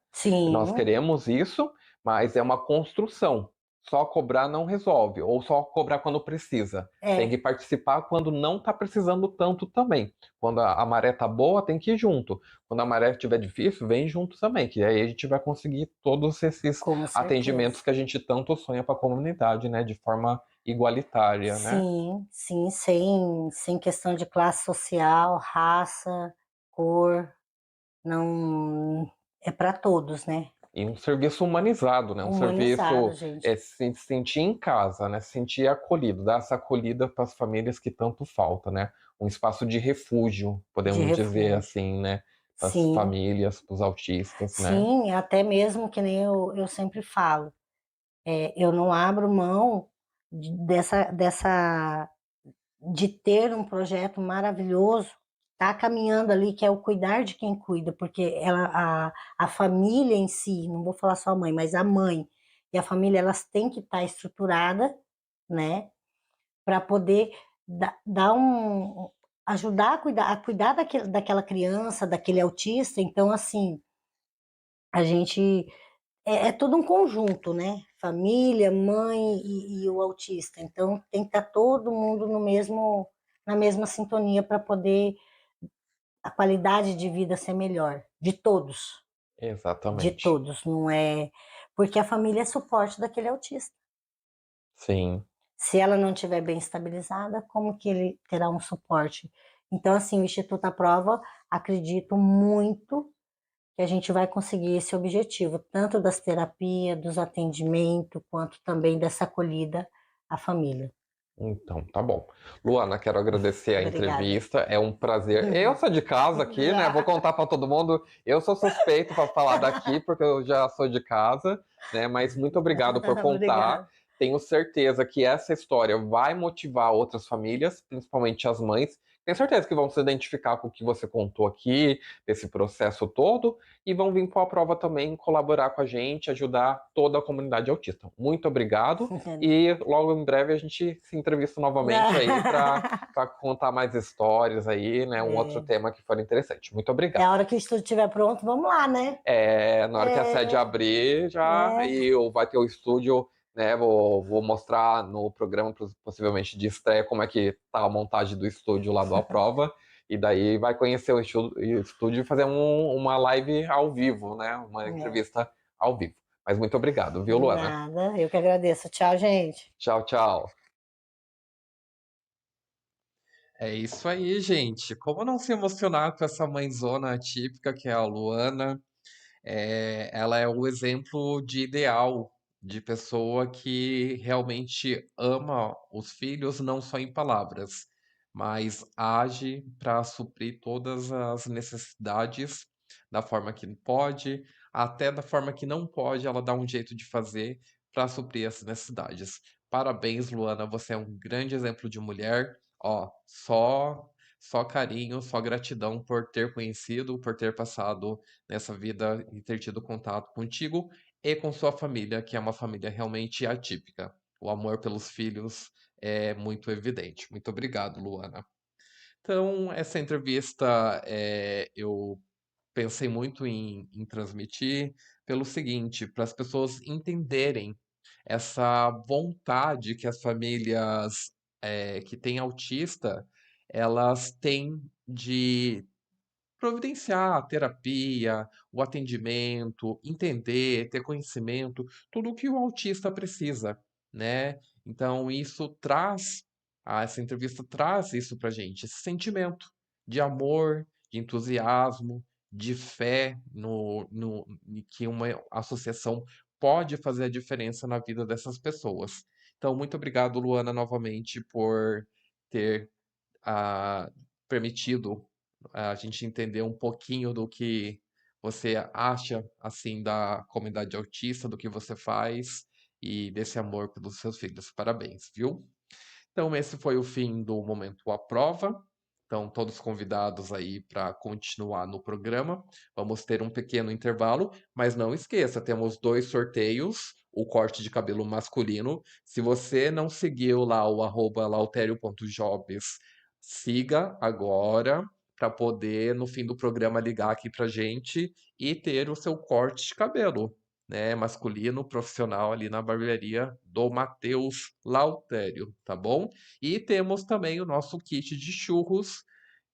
Nós sim, queremos isso, mas é uma construção. Só cobrar não resolve, ou só cobrar quando precisa. Tem que é, participar quando não está precisando tanto também. Quando a maré tá boa, tem que ir junto. Quando a maré estiver difícil, vem junto também, que aí a gente vai conseguir todos esses com atendimentos certeza. que a gente tanto sonha para a comunidade, né? De forma igualitária, né? Sim, sim, sem questão de classe social, raça, cor, não é para todos, né? E um serviço humanizado, né? Um Humanizado, serviço gente, se sentir em casa, né? Se sentir acolhido, dar essa acolhida para as famílias que tanto falta, né? Um espaço de refúgio, de podemos dizer refúgio. assim, né? Para as Sim, famílias, para os autistas, né? sim, até mesmo que nem eu sempre falo, eu não abro mão dessa de ter um projeto maravilhoso, tá caminhando ali, que é o cuidar de quem cuida, porque a família em si, não vou falar só a mãe, mas a mãe e a família, elas têm que estar estruturadas, né, para poder dar ajudar a cuidar daquela criança, daquele autista. Então, assim, a gente é todo um conjunto, né? Família, mãe e o autista. Então tem que estar todo mundo na mesma sintonia para poder a qualidade de vida ser melhor, de Exatamente. todos, não é? Porque a família é suporte daquele autista. Sim. Se ela não estiver bem estabilizada, como que ele terá um suporte? Então, assim, o Instituto à Prova, acredito muito que a gente vai conseguir esse objetivo, tanto das terapias, dos atendimentos, quanto também dessa acolhida à família. Então, tá bom. Luana, quero agradecer a Obrigada. entrevista. É um prazer. Eu sou de casa aqui, né? Vou contar para todo mundo. Eu sou suspeito para falar daqui, porque eu já sou de casa, né? Mas muito obrigado por contar. Obrigada. Tenho certeza que essa história vai motivar outras famílias, principalmente as mães. Tenho certeza que vão se identificar com o que você contou aqui, desse processo todo, e vão vir para a prova também colaborar com a gente, ajudar toda a comunidade autista. Muito obrigado. E logo em breve a gente se entrevista novamente aí para contar mais histórias aí, né? Um outro É, tema que for interessante. Muito é a obrigado. hora que o estudo estiver pronto, vamos lá, né? Na hora que a sede É, abrir, já é. e vai ter o estúdio, né? Vou mostrar no programa, possivelmente de estreia, como é que tá a montagem do estúdio lá do A Prova. E daí vai conhecer o estúdio e fazer uma live ao vivo, né? Uma É. entrevista ao vivo. Mas muito obrigado, viu, Luana? Nada, eu que agradeço. Tchau, gente. Tchau, tchau. É isso aí, gente. Como não se emocionar com essa mãezona atípica que é a Luana? Ela é o exemplo de ideal de pessoa que realmente ama os filhos, não só em palavras, mas age para suprir todas as necessidades da forma que pode, até da forma que não pode, ela dá um jeito de fazer para suprir essas necessidades. Parabéns, Luana, você é um grande exemplo de mulher. Ó, só carinho, só gratidão por ter conhecido, por ter passado nessa vida e ter tido contato contigo e com sua família, que é uma família realmente atípica. O amor pelos filhos é muito evidente. Muito obrigado, Luana. Então, essa entrevista eu pensei muito em transmitir pelo seguinte, para as pessoas entenderem essa vontade que as famílias que têm autista, elas têm de providenciar a terapia, o atendimento, entender, ter conhecimento, tudo o que o autista precisa, né? Então, essa entrevista traz isso pra gente, esse sentimento de amor, de entusiasmo, de fé em que uma associação pode fazer a diferença na vida dessas pessoas. Então, muito obrigado, Luana, novamente, por ter ah, permitido a gente entender um pouquinho do que você acha, assim, da comunidade autista, do que você faz e desse amor pelos seus filhos. Parabéns, viu? Então, esse foi o fim do Momento à Prova. Então, todos convidados aí para continuar no programa. Vamos ter um pequeno intervalo, mas não esqueça, temos 2 sorteios, o corte de cabelo masculino. Se você não seguiu lá o @lauterio.jobs, siga agora para poder, no fim do programa, ligar aqui para gente e ter o seu corte de cabelo, né, masculino, profissional ali na barbearia do Matheus Lautério, tá bom? E temos também o nosso kit de churros,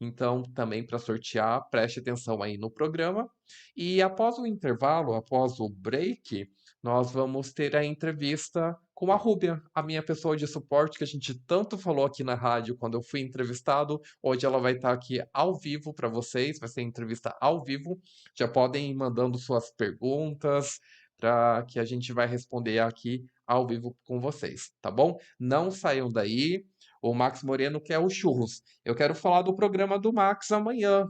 então também para sortear, preste atenção aí no programa. E após o intervalo, após o break, nós vamos ter a entrevista com a Rúbia, a minha pessoa de suporte que a gente tanto falou aqui na rádio quando eu fui entrevistado. Hoje ela vai estar aqui ao vivo para vocês, vai ser entrevista ao vivo. Já podem ir mandando suas perguntas, para que a gente vai responder aqui ao vivo com vocês, tá bom? Não saiam daí. O Max Moreno quer os churros. Eu quero falar do programa do Max amanhã,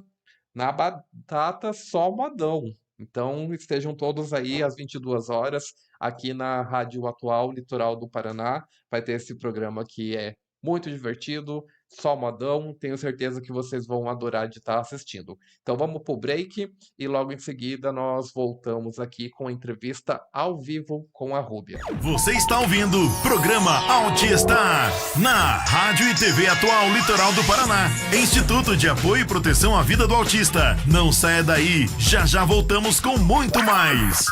na Batata Só Modão. Então, estejam todos aí às 22 horas, aqui na Rádio Atual Litoral do Paraná. Vai ter esse programa que é muito divertido, só modão. Tenho certeza que vocês vão adorar de estar assistindo. Então, vamos pro break e logo em seguida nós voltamos aqui com a entrevista ao vivo com a Rúbia. Você está ouvindo o programa Altistar na Rádio e TV Atual Litoral do Paraná. Instituto de Apoio e Proteção à Vida do Autista. Não saia daí, já já voltamos com muito mais.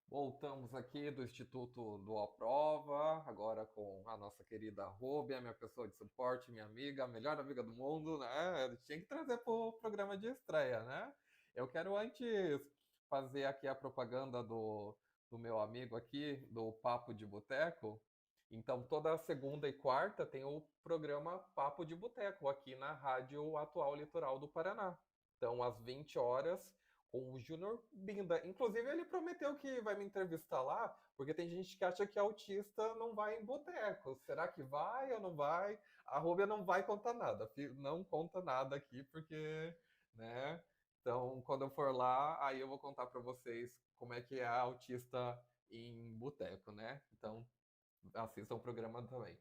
Voltamos aqui do Instituto do Aprova, agora com a nossa querida Rúbia, minha pessoa de suporte, minha amiga, a melhor amiga do mundo, né? Eu tinha que trazer para o programa de estreia, né? Eu quero antes fazer aqui a propaganda do meu amigo aqui, do Papo de Boteco. Então, toda segunda e quarta tem o programa Papo de Boteco aqui na Rádio Atual Litoral do Paraná. Então, às 20 horas, com o Júnior Binda. Inclusive, ele prometeu que vai me entrevistar lá, porque tem gente que acha que autista não vai em boteco. Será que vai ou não vai? A Rúbia não vai contar nada. Não conta nada aqui, porque, né? Então, quando eu for lá, aí eu vou contar para vocês como é que é a autista em boteco, né? Então, assistam o programa também.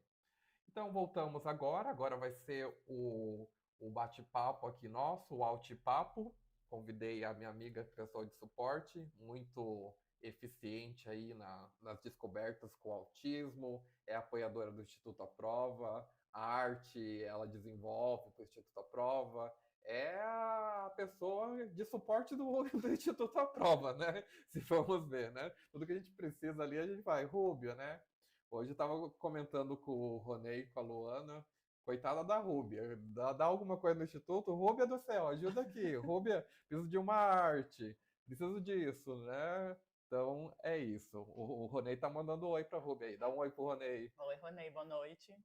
Então, voltamos agora. Agora vai ser o bate-papo aqui nosso, o Altipapo. Convidei a minha amiga, pessoal de suporte, muito eficiente aí nas descobertas com autismo, é apoiadora do Instituto à Prova, a arte ela desenvolve com o Instituto à Prova, é a pessoa de suporte do Instituto à Prova, né? Se formos ver, né? Tudo que a gente precisa ali, a gente vai. Rúbia, né? Hoje eu estava comentando com o Ronei e com a Luana. Coitada da Rúbia. Dá alguma coisa no instituto? Rúbia do céu, ajuda aqui. Rúbia, preciso de uma arte. Preciso disso, né? Então, é isso. O Ronei tá mandando oi pra Rúbia aí. Dá um oi pro Ronei. Oi, Ronei, boa noite.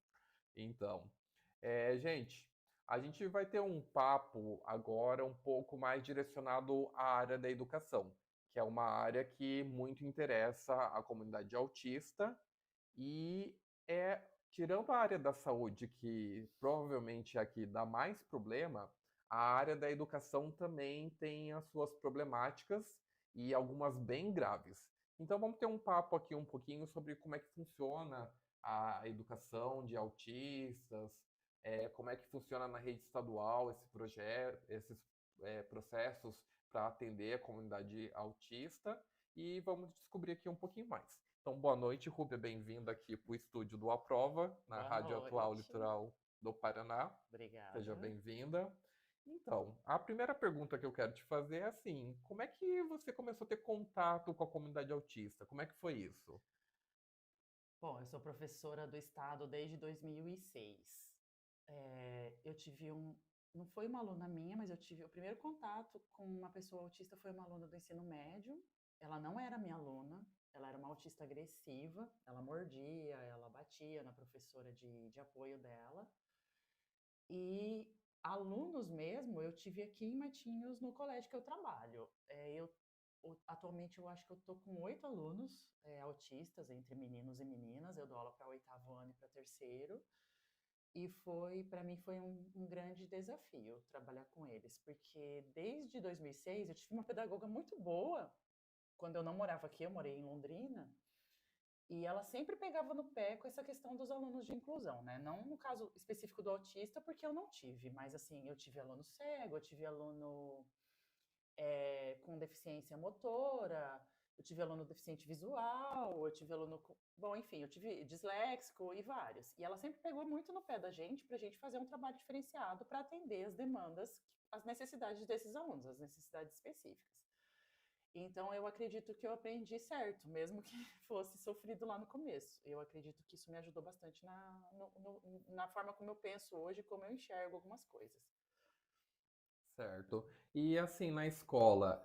Então, gente, a gente vai ter um papo agora um pouco mais direcionado à área da educação, que é uma área que muito interessa a comunidade autista e tirando a área da saúde, que provavelmente é a que dá mais problema, a área da educação também tem as suas problemáticas e algumas bem graves. Então vamos ter um papo aqui um pouquinho sobre como é que funciona a educação de autistas, como é que funciona na rede estadual esse projeto, esses processos para atender a comunidade autista e vamos descobrir aqui um pouquinho mais. Então, boa noite, Rúbia, bem-vinda aqui para o estúdio do Aprova, na Boa Rádio Atual noite. Litoral do Paraná. Obrigada. Seja bem-vinda. Então, a primeira pergunta que eu quero te fazer é assim, como é que você começou a ter contato com a comunidade autista? Como é que foi isso? Bom, eu sou professora do Estado desde 2006. Eu tive não foi uma aluna minha, mas eu tive o primeiro contato com uma pessoa autista foi uma aluna do ensino médio. Ela não era minha aluna, ela era uma autista agressiva, ela mordia, ela batia na professora de apoio dela. E alunos mesmo, eu tive aqui em Matinhos, no colégio que eu trabalho. Atualmente eu acho que eu estou com 8 alunos autistas, entre meninos e meninas. Eu dou aula para 8º ano e para 3º. E para mim foi um grande desafio trabalhar com eles, porque desde 2006 eu tive uma pedagoga muito boa. Quando eu não morava aqui, eu morei em Londrina, e ela sempre pegava no pé com essa questão dos alunos de inclusão, né? Não no caso específico do autista, porque eu não tive, mas assim, eu tive aluno cego, eu tive aluno com deficiência motora, eu tive aluno deficiente visual, eu tive aluno com... Bom, enfim, eu tive disléxico e vários. E ela sempre pegou muito no pé da gente para a gente fazer um trabalho diferenciado para atender as demandas, as necessidades desses alunos, as necessidades específicas. Então, eu acredito que eu aprendi certo, mesmo que fosse sofrido lá no começo. Eu acredito que isso me ajudou bastante na forma como eu penso hoje, como eu enxergo algumas coisas. Certo. E assim, na escola,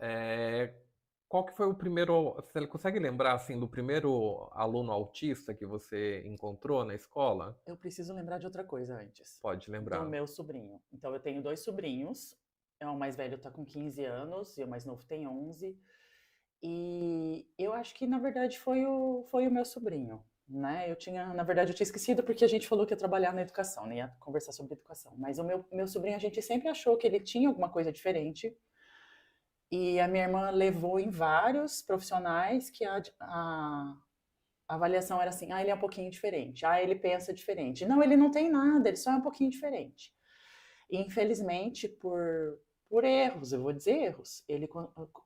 qual que foi o primeiro... Você consegue lembrar, assim, do primeiro aluno autista que você encontrou na escola? Eu preciso lembrar de outra coisa antes. Pode Do lembrar. meu sobrinho. Então, eu tenho 2 sobrinhos. O mais velho está com 15 anos e o mais novo tem 11. E eu acho que, na verdade, foi o meu sobrinho, né? Na verdade, eu tinha esquecido porque a gente falou que ia trabalhar na educação, né? Ia conversar sobre educação. Mas o meu sobrinho, a gente sempre achou que ele tinha alguma coisa diferente. E a minha irmã levou em vários profissionais que a avaliação era assim: ele é um pouquinho diferente, ele pensa diferente. Não, ele não tem nada, ele só é um pouquinho diferente. E, infelizmente, por erros, eu vou dizer erros,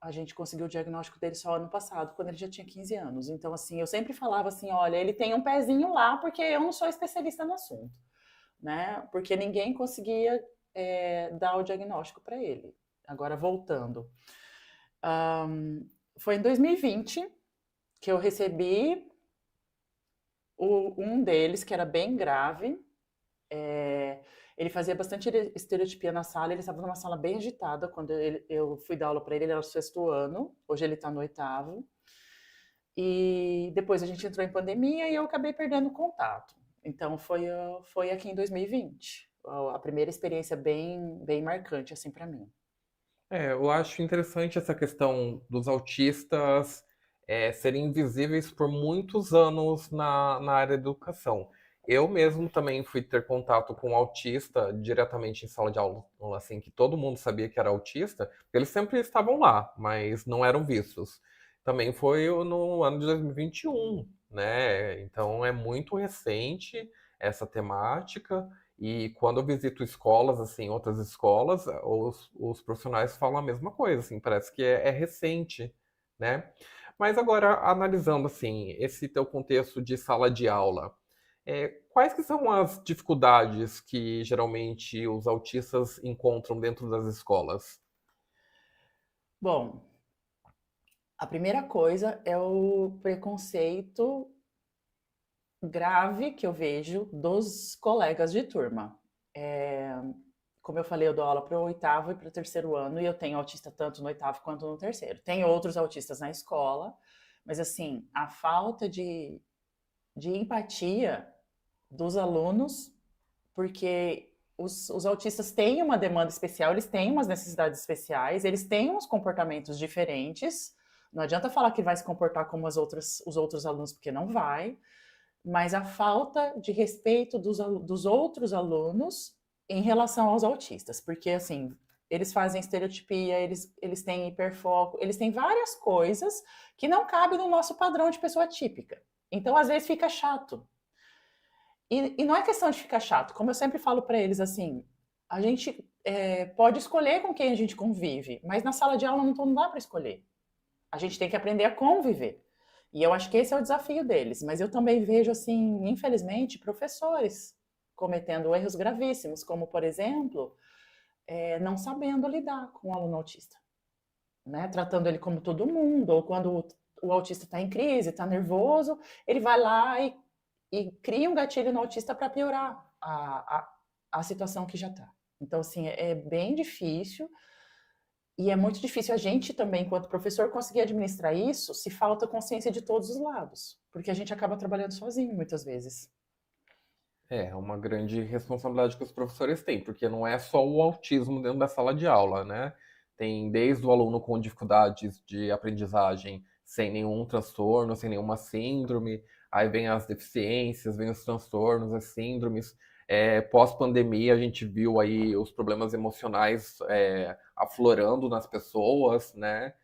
a gente conseguiu o diagnóstico dele só ano passado, quando ele já tinha 15 anos. Então, assim, eu sempre falava assim, olha, ele tem um pezinho lá, porque eu não sou especialista no assunto, né? Porque ninguém conseguia dar o diagnóstico para ele. Agora, voltando. Foi em 2020 que eu recebi um deles, que era bem grave. Ele fazia bastante estereotipia na sala, ele estava numa sala bem agitada quando eu fui dar aula para ele, ele era o 6º ano, hoje ele está no 8º. E depois a gente entrou em pandemia e eu acabei perdendo contato. Então foi aqui em 2020, a primeira experiência bem, bem marcante assim para mim. Eu acho interessante essa questão dos autistas serem invisíveis por muitos anos na área da educação. Eu mesmo também fui ter contato com um autista diretamente em sala de aula, assim, que todo mundo sabia que era autista, eles sempre estavam lá, mas não eram vistos. Também foi no ano de 2021, né? Então é muito recente essa temática. E quando eu visito escolas, assim, outras escolas, os profissionais falam a mesma coisa, assim, parece que é recente, né? Mas agora, analisando, assim, esse teu contexto de sala de aula, quais que são as dificuldades que geralmente os autistas encontram dentro das escolas? Bom, a primeira coisa é o preconceito grave que eu vejo dos colegas de turma. Como eu falei, eu dou aula para o 8º e para o 3º ano, e eu tenho autista tanto no 8º quanto no 3º. Tem outros autistas na escola, mas assim, a falta de empatia dos alunos, porque os autistas têm uma demanda especial, eles têm umas necessidades especiais, eles têm uns comportamentos diferentes. Não adianta falar que vai se comportar como os outros alunos, porque não vai. Mas a falta de respeito dos outros alunos em relação aos autistas, porque assim, eles fazem estereotipia, eles têm hiperfoco, eles têm várias coisas que não cabem no nosso padrão de pessoa típica. Então, às vezes, fica chato. E não é questão de ficar chato, como eu sempre falo para eles, assim, a gente pode escolher com quem a gente convive, mas na sala de aula não dá para escolher. A gente tem que aprender a conviver. E eu acho que esse é o desafio deles. Mas eu também vejo, assim, infelizmente, professores cometendo erros gravíssimos, como, por exemplo, não sabendo lidar com o aluno autista, né? Tratando ele como todo mundo, ou quando o autista está em crise, está nervoso, ele vai lá e cria um gatilho no autista para piorar a situação que já está. Então, assim, é bem difícil. E é muito difícil a gente também, enquanto professor, conseguir administrar isso se falta consciência de todos os lados, porque a gente acaba trabalhando sozinho muitas vezes. É uma grande responsabilidade que os professores têm, porque não é só o autismo dentro da sala de aula, né? Tem desde o aluno com dificuldades de aprendizagem, sem nenhum transtorno, sem nenhuma síndrome, aí vem as deficiências, vem os transtornos, as síndromes. Pós-pandemia, a gente viu aí os problemas emocionais aflorando nas pessoas, né?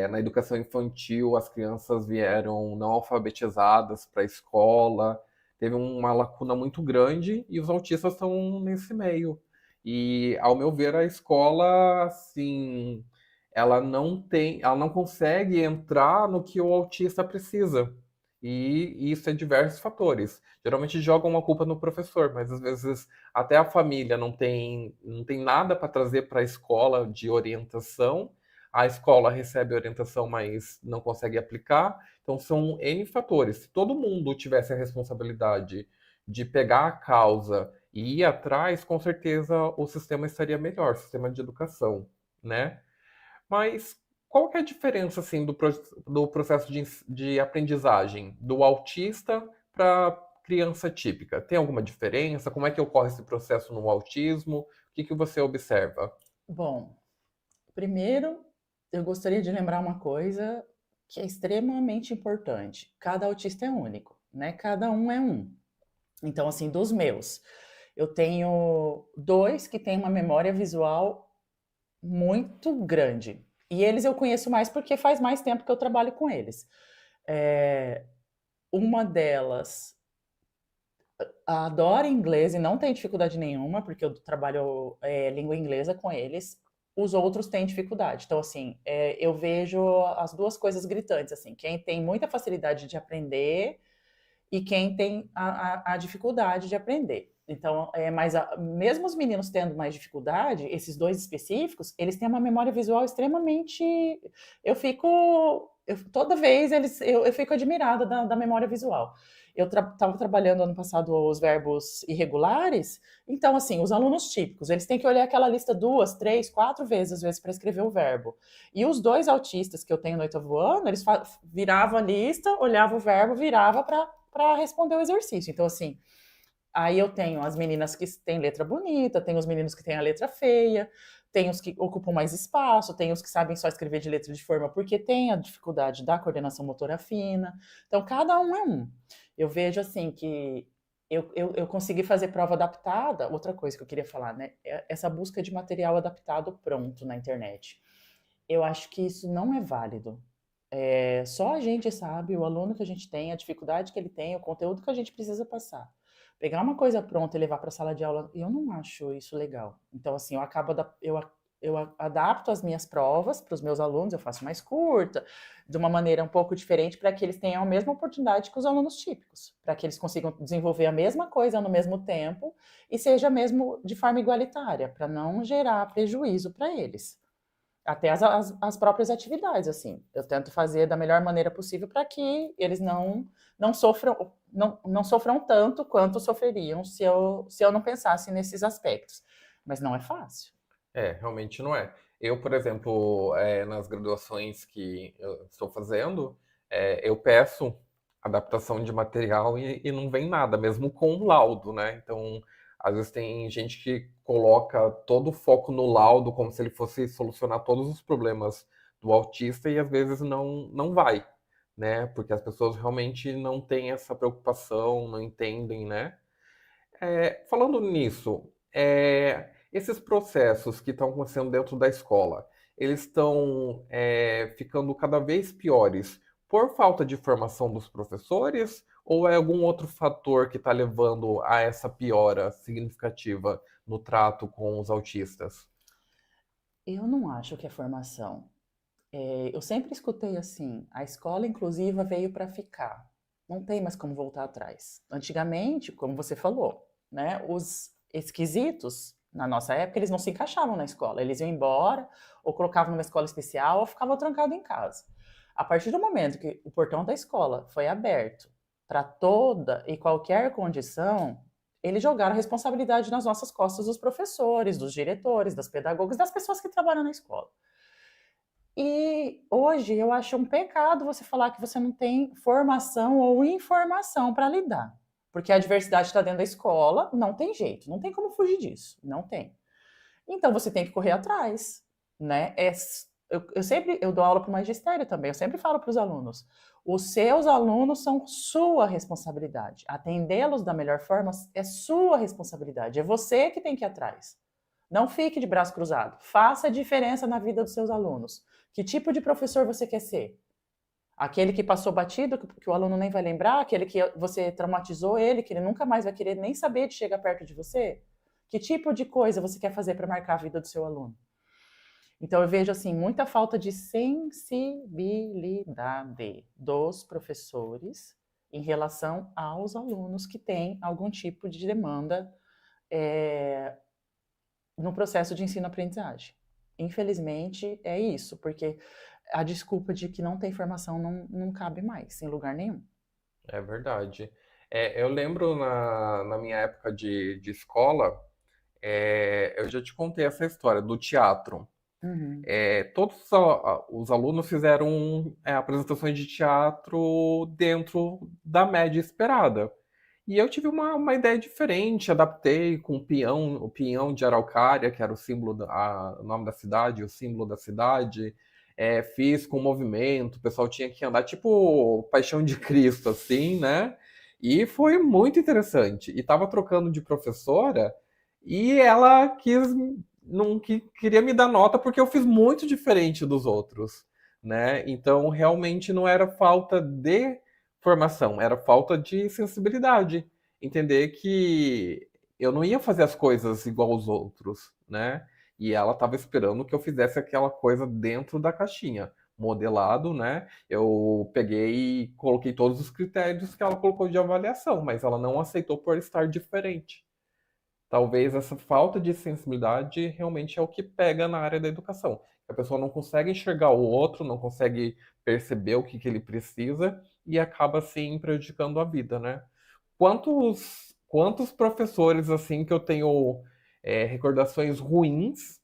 Na educação infantil, as crianças vieram não alfabetizadas para a escola, teve uma lacuna muito grande e os autistas estão nesse meio. E, ao meu ver, a escola, assim, ela não consegue entrar no que o autista precisa. E isso é diversos fatores. Geralmente jogam a culpa no professor, mas às vezes até a família não tem nada para trazer para a escola de orientação. A escola recebe orientação, mas não consegue aplicar. Então são N fatores. Se todo mundo tivesse a responsabilidade de pegar a causa e ir atrás, com certeza o sistema estaria melhor, o sistema de educação, né? Mas qual que é a diferença assim do processo de aprendizagem do autista para criança típica? Tem alguma diferença? Como é que ocorre esse processo no autismo? O que que você observa? Bom, primeiro, eu gostaria de lembrar uma coisa que é extremamente importante. Cada autista é único, né? Cada um é um. Então, assim, dos meus, eu tenho dois que têm uma memória visual muito grande. E eles eu conheço mais porque faz mais tempo que eu trabalho com eles. É, uma delas adora inglês e não tem dificuldade nenhuma, porque eu trabalho língua inglesa com eles. Os outros têm dificuldade. Então, assim, eu vejo as duas coisas gritantes, assim. Quem tem muita facilidade de aprender e quem tem a dificuldade de aprender. Então, mesmo os meninos tendo mais dificuldade, esses dois específicos, eles têm uma memória visual extremamente. Toda vez eu fico admirada da memória visual. Eu estava trabalhando ano passado os verbos irregulares, então, assim, os alunos típicos, eles têm que olhar aquela lista 2, 3, 4 vezes, às vezes, para escrever o verbo. E os dois autistas que eu tenho no 8º ano, eles viravam a lista, olhavam o verbo, virava para responder o exercício. Então, assim, aí eu tenho as meninas que têm letra bonita, tem os meninos que têm a letra feia, tem os que ocupam mais espaço, tem os que sabem só escrever de letra de forma porque tem a dificuldade da coordenação motora fina. Então, cada um é um. Eu vejo, assim, que eu consegui fazer prova adaptada. Outra coisa que eu queria falar, né? Essa busca de material adaptado pronto na internet. Eu acho que isso não é válido. Só a gente sabe, o aluno que a gente tem, a dificuldade que ele tem, o conteúdo que a gente precisa passar. Pegar uma coisa pronta e levar para a sala de aula, eu não acho isso legal. Então, assim, eu adapto as minhas provas para os meus alunos, eu faço mais curta, de uma maneira um pouco diferente, para que eles tenham a mesma oportunidade que os alunos típicos, para que eles consigam desenvolver a mesma coisa no mesmo tempo e seja mesmo de forma igualitária, para não gerar prejuízo para eles. Até as próprias atividades, assim. Eu tento fazer da melhor maneira possível para que eles não sofram, não sofram tanto quanto sofreriam se eu não pensasse nesses aspectos. Mas não é fácil. Realmente não é. Eu, por exemplo, nas graduações que eu estou fazendo, eu peço adaptação de material e não vem nada, mesmo com o laudo, né? Então, às vezes tem gente que coloca todo o foco no laudo como se ele fosse solucionar todos os problemas do autista e às vezes não vai, né? Porque as pessoas realmente não têm essa preocupação, não entendem, né? Falando nisso, esses processos que estão acontecendo dentro da escola, eles estão ficando cada vez piores por falta de formação dos professores ou é algum outro fator que está levando a essa piora significativa no trato com os autistas? Eu não acho que é formação. Eu sempre escutei assim, a escola inclusiva veio para ficar. Não tem mais como voltar atrás. Antigamente, como você falou, né, os esquisitos, na nossa época, eles não se encaixavam na escola. Eles iam embora, ou colocavam numa escola especial, ou ficavam trancados em casa. A partir do momento que o portão da escola foi aberto para toda e qualquer condição, eles jogaram a responsabilidade nas nossas costas dos professores, dos diretores, das pedagogas, das pessoas que trabalham na escola. E hoje eu acho um pecado você falar que você não tem formação ou informação para lidar. Porque a diversidade está dentro da escola, não tem jeito, não tem como fugir disso, não tem. Então você tem que correr atrás, né? Eu dou aula para o magistério também, eu sempre falo para os alunos, os seus alunos são sua responsabilidade. Atendê-los da melhor forma é sua responsabilidade, é você que tem que ir atrás. Não fique de braço cruzado, faça a diferença na vida dos seus alunos. Que tipo de professor você quer ser? Aquele que passou batido, que o aluno nem vai lembrar, aquele que você traumatizou ele, que ele nunca mais vai querer nem saber de chegar perto de você? Que tipo de coisa você quer fazer para marcar a vida do seu aluno? Então eu vejo assim muita falta de sensibilidade dos professores em relação aos alunos que têm algum tipo de demanda no processo de ensino-aprendizagem. Infelizmente é isso, porque a desculpa de que não tem formação não cabe mais em lugar nenhum. É verdade. Eu lembro na minha época de escola, eu já te contei essa história do teatro. Uhum. Todos os alunos fizeram apresentações de teatro dentro da média esperada. E eu tive uma ideia diferente, adaptei com o pinhão de araucária, que era o símbolo, o nome da cidade, o símbolo da cidade. Fiz com movimento, o pessoal tinha que andar tipo Paixão de Cristo, assim, né? E foi muito interessante. E tava trocando de professora e ela não queria me dar nota porque eu fiz muito diferente dos outros, né? Então realmente não era falta de formação, era falta de sensibilidade. Entender que eu não ia fazer as coisas igual aos outros, né? E ela estava esperando que eu fizesse aquela coisa dentro da caixinha, modelado, né? Eu peguei e coloquei todos os critérios que ela colocou de avaliação, mas ela não aceitou por estar diferente. Talvez essa falta de sensibilidade realmente é o que pega na área da educação. A pessoa não consegue enxergar o outro, não consegue perceber o que ele precisa e acaba assim prejudicando a vida, né? Quantos professores assim que eu tenho recordações ruins,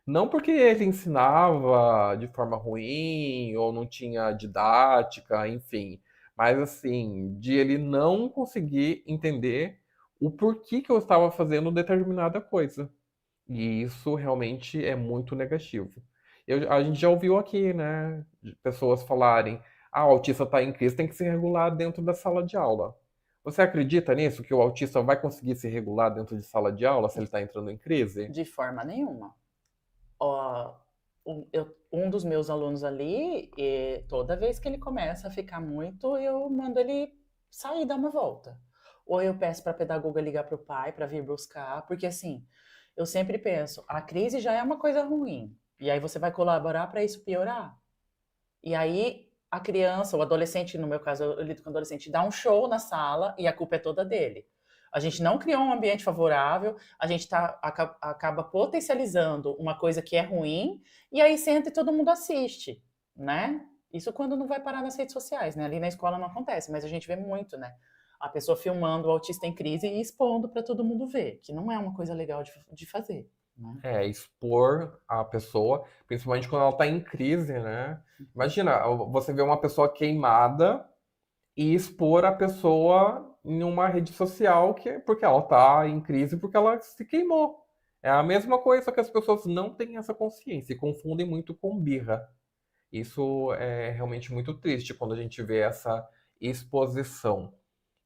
não porque ele ensinava de forma ruim ou não tinha didática, enfim, mas assim, de ele não conseguir entender o porquê que eu estava fazendo determinada coisa. E isso realmente é muito negativo. A gente já ouviu aqui, né, de pessoas falarem: o autista está em crise, tem que se regular dentro da sala de aula. Você acredita nisso, que o autista vai conseguir se regular dentro de sala de aula se ele está entrando em crise? De forma nenhuma. Ó, um dos meus alunos ali, toda vez que ele começa a ficar muito, eu mando ele sair e dar uma volta. Ou eu peço para a pedagoga ligar para o pai para vir buscar, porque assim, eu sempre penso, a crise já é uma coisa ruim, e aí você vai colaborar para isso piorar. E aí a criança, o adolescente, no meu caso, eu lido com adolescente, dá um show na sala e a culpa é toda dele. A gente não criou um ambiente favorável, a gente acaba potencializando uma coisa que é ruim, e aí senta e todo mundo assiste, né? Isso quando não vai parar nas redes sociais, né? Ali na escola não acontece, mas a gente vê muito, né? A pessoa filmando o autista em crise e expondo para todo mundo ver, que não é uma coisa legal de fazer, né? Expor a pessoa, principalmente quando ela está em crise, né? Imagina, você vê uma pessoa queimada e expor a pessoa em uma rede social porque ela está em crise porque ela se queimou. É a mesma coisa, só que as pessoas não têm essa consciência e confundem muito com birra. Isso é realmente muito triste quando a gente vê essa exposição.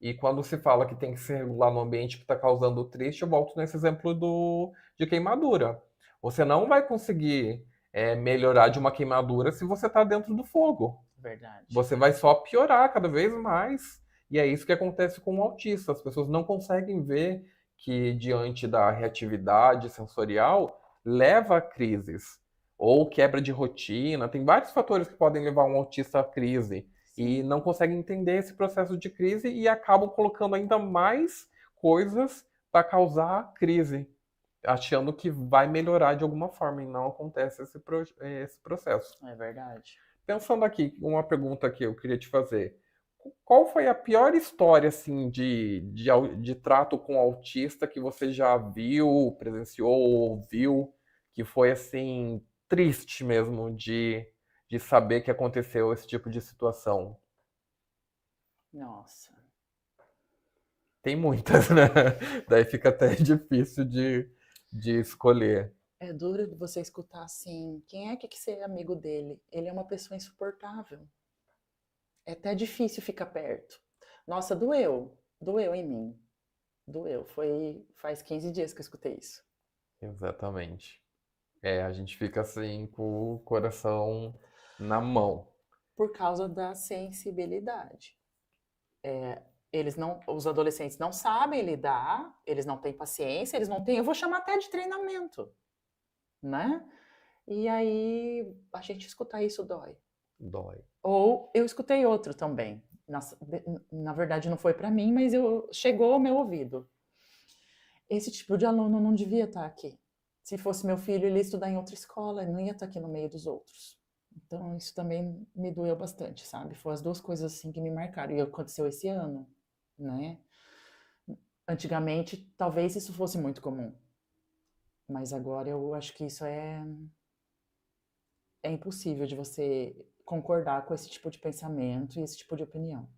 E quando se fala que tem que se regular no ambiente que está causando triste, eu volto nesse exemplo de queimadura. Você não vai conseguir melhorar de uma queimadura se você está dentro do fogo. Verdade. Você vai só piorar cada vez mais. E é isso que acontece com o autista. As pessoas não conseguem ver que, diante da reatividade sensorial, leva a crises. Ou quebra de rotina. Tem vários fatores que podem levar um autista à crise. E não conseguem entender esse processo de crise e acabam colocando ainda mais coisas para causar crise, achando que vai melhorar de alguma forma. E não acontece esse processo. É verdade. Pensando aqui, uma pergunta que eu queria te fazer. Qual foi a pior história assim de trato com autista que você já viu, presenciou, ouviu, que foi assim triste mesmo de saber que aconteceu esse tipo de situação? Nossa. Tem muitas, né? Daí fica até difícil de escolher. É duro você escutar assim, quem é que quer ser amigo dele? Ele é uma pessoa insuportável. É até difícil ficar perto. Nossa, doeu em mim. Doeu. Faz 15 dias que eu escutei isso. Exatamente. A gente fica assim com o coração na mão. Por causa da sensibilidade. Os adolescentes não sabem lidar, eles não têm paciência, eles não têm, eu vou chamar até de treinamento, né? E aí a gente escutar isso dói. Dói. Ou eu escutei outro também. Na verdade não foi para mim, mas chegou ao meu ouvido. Esse tipo de aluno não devia estar aqui. Se fosse meu filho, ele ia estudar em outra escola, ele não ia estar aqui no meio dos outros. Então isso também me doeu bastante, sabe? Foram as duas coisas assim que me marcaram. E aconteceu esse ano, né? Antigamente, talvez isso fosse muito comum. Mas agora eu acho que isso é impossível de você concordar com esse tipo de pensamento e esse tipo de opinião.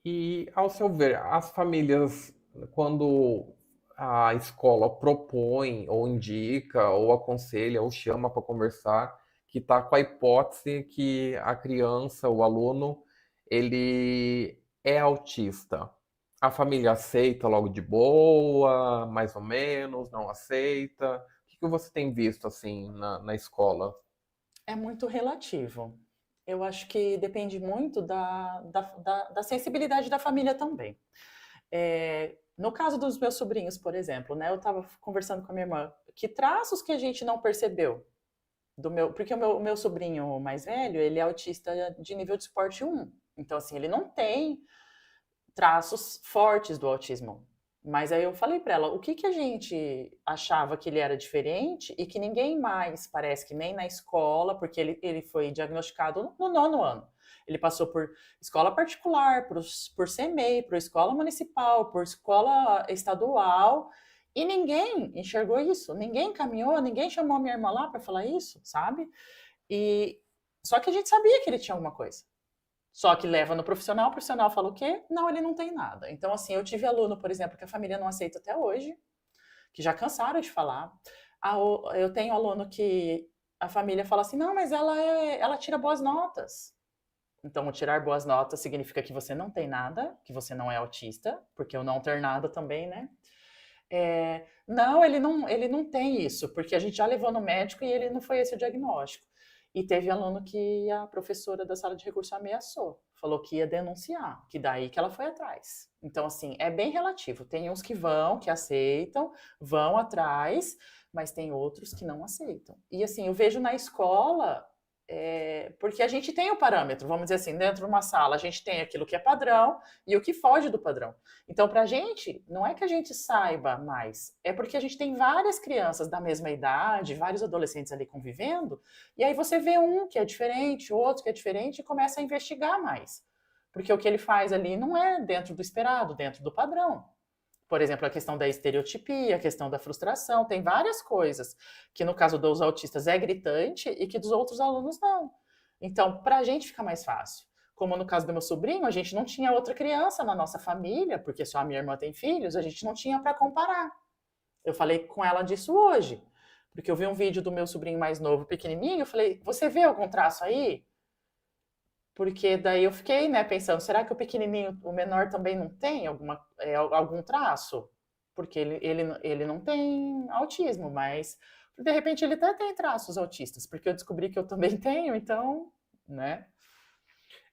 E, ao seu ver, as famílias, quando a escola propõe, ou indica, ou aconselha, ou chama para conversar, que está com a hipótese que a criança, o aluno, ele é autista. A família aceita logo de boa, mais ou menos, não aceita? O que você tem visto assim na escola? É muito relativo. Eu acho que depende muito da sensibilidade da família também. No caso dos meus sobrinhos, por exemplo, né, eu estava conversando com a minha irmã, que traços que a gente não percebeu? Porque o meu sobrinho mais velho, ele é autista de nível de suporte 1. Então, assim, ele não tem traços fortes do autismo. Mas aí eu falei para ela, o que a gente achava que ele era diferente e que ninguém mais, parece que nem na escola, porque ele foi diagnosticado no 9º ano. Ele passou por escola particular, por CMEI, por escola municipal, por escola estadual, e ninguém enxergou isso, ninguém caminhou, ninguém chamou a minha irmã lá para falar isso, sabe? Só que a gente sabia que ele tinha alguma coisa. Só que leva no profissional, o profissional fala o quê? Não, ele não tem nada. Então, assim, eu tive aluno, por exemplo, que a família não aceita até hoje, que já cansaram de falar. Eu tenho aluno que a família fala assim, não, mas ela tira boas notas. Então, tirar boas notas significa que você não tem nada, que você não é autista, porque o não ter nada também, né? Não, ele não tem isso, porque a gente já levou no médico e ele não foi esse o diagnóstico. E teve aluno que a professora da sala de recurso ameaçou, falou que ia denunciar, que daí que ela foi atrás. Então, assim, é bem relativo. Tem uns que vão, que aceitam, vão atrás, mas tem outros que não aceitam. E, assim, eu vejo na escola, porque a gente tem o parâmetro, vamos dizer assim, dentro de uma sala, a gente tem aquilo que é padrão e o que foge do padrão. Então, para a gente, não é que a gente saiba mais, é porque a gente tem várias crianças da mesma idade, vários adolescentes ali convivendo, e aí você vê um que é diferente, outro que é diferente, e começa a investigar mais. Porque o que ele faz ali não é dentro do esperado, dentro do padrão. Por exemplo, a questão da estereotipia, a questão da frustração, tem várias coisas que no caso dos autistas é gritante e que dos outros alunos não. Então, para a gente fica mais fácil. Como no caso do meu sobrinho, a gente não tinha outra criança na nossa família, porque só a minha irmã tem filhos, a gente não tinha para comparar. Eu falei com ela disso hoje, porque eu vi um vídeo do meu sobrinho mais novo, pequenininho, eu falei, você vê algum traço aí? Porque daí eu fiquei, né, pensando, será que o pequenininho, o menor também não tem algum traço? Porque ele não tem autismo, mas de repente ele até tem traços autistas, porque eu descobri que eu também tenho, então, né?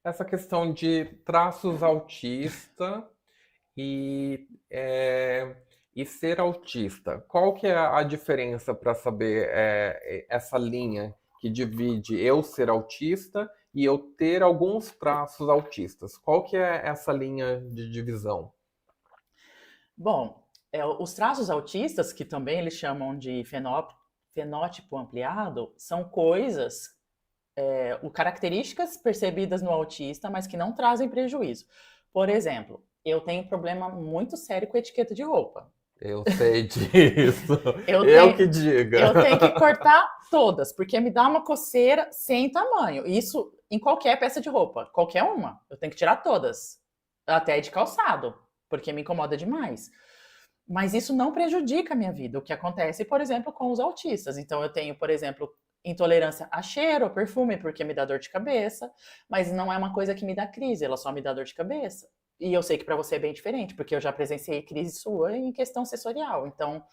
Essa questão de traços autista e ser autista, qual que é a diferença para saber essa linha que divide eu ser autista e eu ter alguns traços autistas? Qual que é essa linha de divisão? Bom, os traços autistas, que também eles chamam de fenótipo ampliado, são coisas, características percebidas no autista, mas que não trazem prejuízo. Por exemplo, eu tenho um problema muito sério com etiqueta de roupa. Eu sei disso. Eu que diga. Eu tenho que cortar todas, porque me dá uma coceira sem tamanho. Isso em qualquer peça de roupa, qualquer uma. Eu tenho que tirar todas, até de calçado. porque me incomoda demais. Mas isso não prejudica a minha vida, o que acontece, por exemplo, com os autistas. Então, eu tenho, por exemplo, intolerância a cheiro, a perfume, porque me dá dor de cabeça, mas não é uma coisa que me dá crise, ela só me dá dor de cabeça. E eu sei que para você é bem diferente, porque eu já presenciei crise sua em questão sensorial. Então,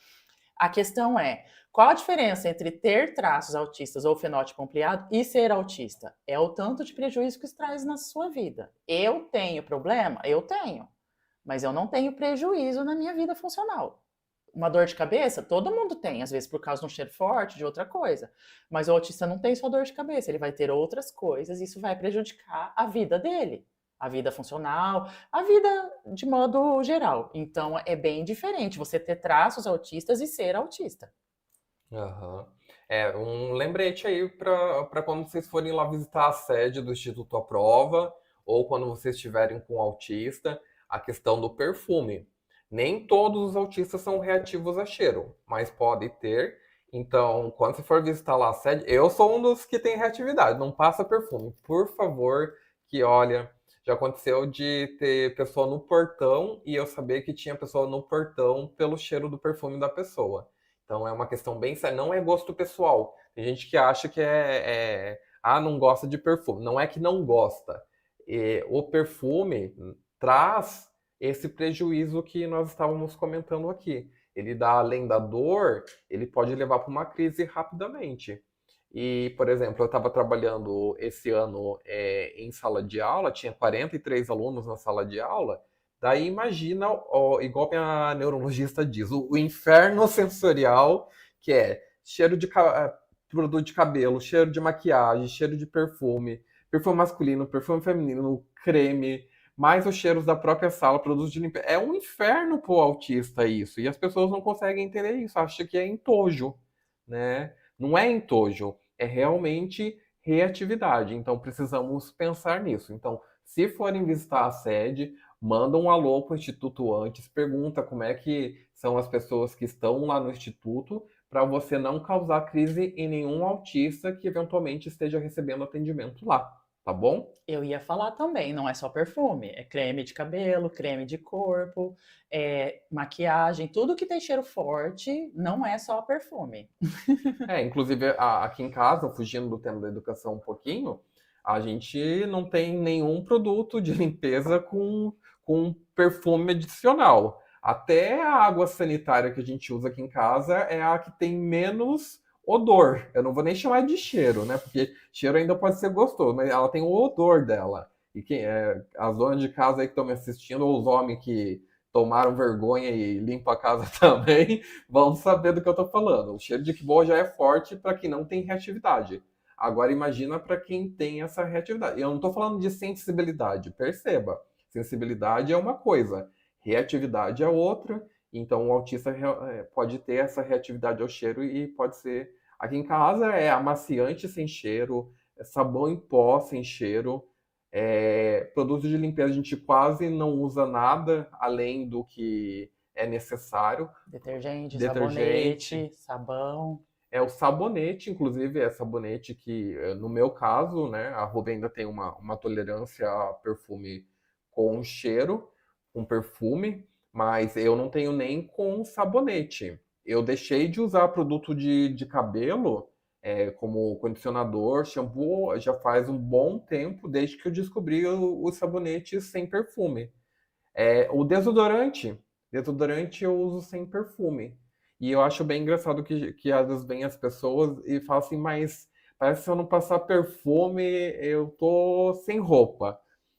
a questão é, qual a diferença entre ter traços autistas ou fenótipo ampliado e ser autista? É o tanto de prejuízo que isso traz na sua vida. Eu tenho problema? Eu tenho. Mas eu não tenho prejuízo na minha vida funcional. Uma dor de cabeça, todo mundo tem, às vezes por causa de um cheiro forte, de outra coisa. Mas o autista não tem só dor de cabeça, ele vai ter outras coisas e isso vai prejudicar a vida dele, a vida funcional, a vida de modo geral. Então é bem diferente você ter traços autistas e ser autista. Aham. Um lembrete aí para quando vocês forem lá visitar a sede do Instituto à Prova, ou quando vocês estiverem com um autista, a questão do perfume. Nem todos os autistas são reativos a cheiro, mas pode ter. Então, quando você for visitar lá a sede, eu sou um dos que tem reatividade, não passa perfume, por favor, que olha, já aconteceu de ter pessoa no portão e eu saber que tinha pessoa no portão pelo cheiro do perfume da pessoa. Então é uma questão bem séria, não é gosto pessoal. Tem gente que acha que não gosta de perfume. Não é que não gosta. O perfume traz esse prejuízo que nós estávamos comentando aqui. Ele dá, além da dor, ele pode levar para uma crise rapidamente. E, por exemplo, eu estava trabalhando esse ano em sala de aula, tinha 43 alunos na sala de aula. Daí imagina, igual a neurologista diz, o inferno sensorial, que é cheiro de produto de cabelo, cheiro de maquiagem, cheiro de perfume masculino, perfume feminino, creme, mais os cheiros da própria sala, produtos de limpeza. É um inferno pro autista isso. E as pessoas não conseguem entender isso, acham que é entojo, né? Não é entojo, é realmente reatividade. Então precisamos pensar nisso. Então, se forem visitar a sede, manda um alô para o Instituto antes, pergunta como é que são as pessoas que estão lá no Instituto, para você não causar crise em nenhum autista que eventualmente esteja recebendo atendimento lá, tá bom? Eu ia falar também, não é só perfume, é creme de cabelo, creme de corpo, maquiagem, tudo que tem cheiro forte não é só perfume. Inclusive aqui em casa, fugindo do tema da educação um pouquinho, a gente não tem nenhum produto de limpeza com perfume adicional. Até a água sanitária que a gente usa aqui em casa é a que tem menos odor. Eu não vou nem chamar de cheiro, né? Porque cheiro ainda pode ser gostoso, mas ela tem o odor dela. E as donas de casa aí que estão me assistindo, ou os homens que tomaram vergonha e limpam a casa também, vão saber do que eu tô falando. O cheiro de que boa já é forte para quem não tem reatividade. Agora imagina para quem tem essa reatividade. Eu não estou falando de sensibilidade, perceba. Sensibilidade é uma coisa, reatividade é outra. Então o autista pode ter essa reatividade ao cheiro e pode ser... Aqui em casa é amaciante sem cheiro, sabão em pó sem cheiro, produtos de limpeza a gente quase não usa nada além do que é necessário. Detergente, sabonete, sabão. O sabonete, inclusive, é sabonete que, no meu caso, né, a Ruby ainda tem uma tolerância a perfume com cheiro, com perfume, mas eu não tenho nem com sabonete. Eu deixei de usar produto de cabelo, como condicionador, shampoo, já faz um bom tempo, desde que eu descobri os sabonetes sem perfume. O desodorante eu uso sem perfume. E eu acho bem engraçado que às vezes vem as pessoas e falam assim, mas parece que se eu não passar perfume, eu tô sem roupa.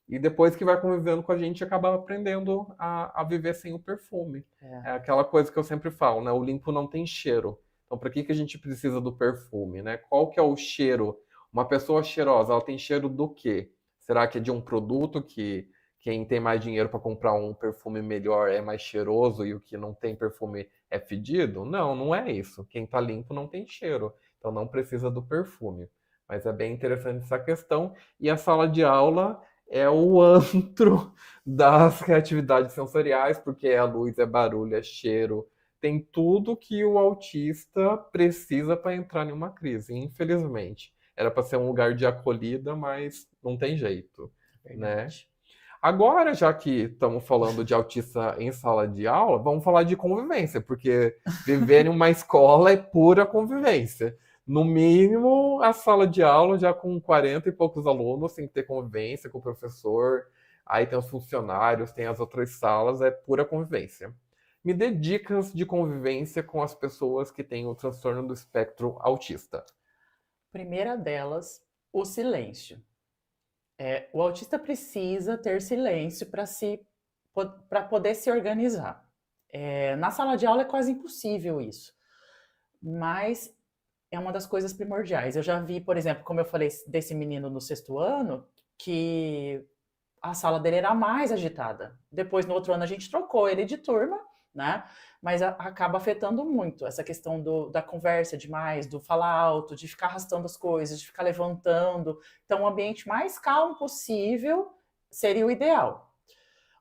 E depois que vai convivendo com a gente, acaba aprendendo a viver sem o perfume. É aquela coisa que eu sempre falo, né? O limpo não tem cheiro. Então, para que a gente precisa do perfume, né? Qual que é o cheiro? Uma pessoa cheirosa, ela tem cheiro do quê? Será que é de um produto que quem tem mais dinheiro para comprar um perfume melhor é mais cheiroso e o que não tem perfume é fedido? Não, não é isso. Quem está limpo não tem cheiro, então não precisa do perfume. Mas é bem interessante essa questão. E a sala de aula é o antro das reatividades sensoriais, porque é luz, é barulho, é cheiro. Tem tudo que o autista precisa para entrar em uma crise, infelizmente. Era para ser um lugar de acolhida, mas não tem jeito, né? Agora, já que estamos falando de autista em sala de aula, vamos falar de convivência, porque viver em uma escola é pura convivência. No mínimo, a sala de aula, já com 40 e poucos alunos, tem que ter convivência com o professor, aí tem os funcionários, tem as outras salas, é pura convivência. Me dê dicas de convivência com as pessoas que têm o transtorno do espectro autista. Primeira delas, o silêncio. O autista precisa ter silêncio para poder se organizar. Na sala de aula é quase impossível isso, mas é uma das coisas primordiais. Eu já vi, por exemplo, como eu falei desse menino no 6º ano, que a sala dele era mais agitada. Depois, no outro ano, a gente trocou ele de turma, né? Mas acaba afetando muito essa questão da conversa demais, do falar alto, de ficar arrastando as coisas, de ficar levantando. Então, o ambiente mais calmo possível seria o ideal.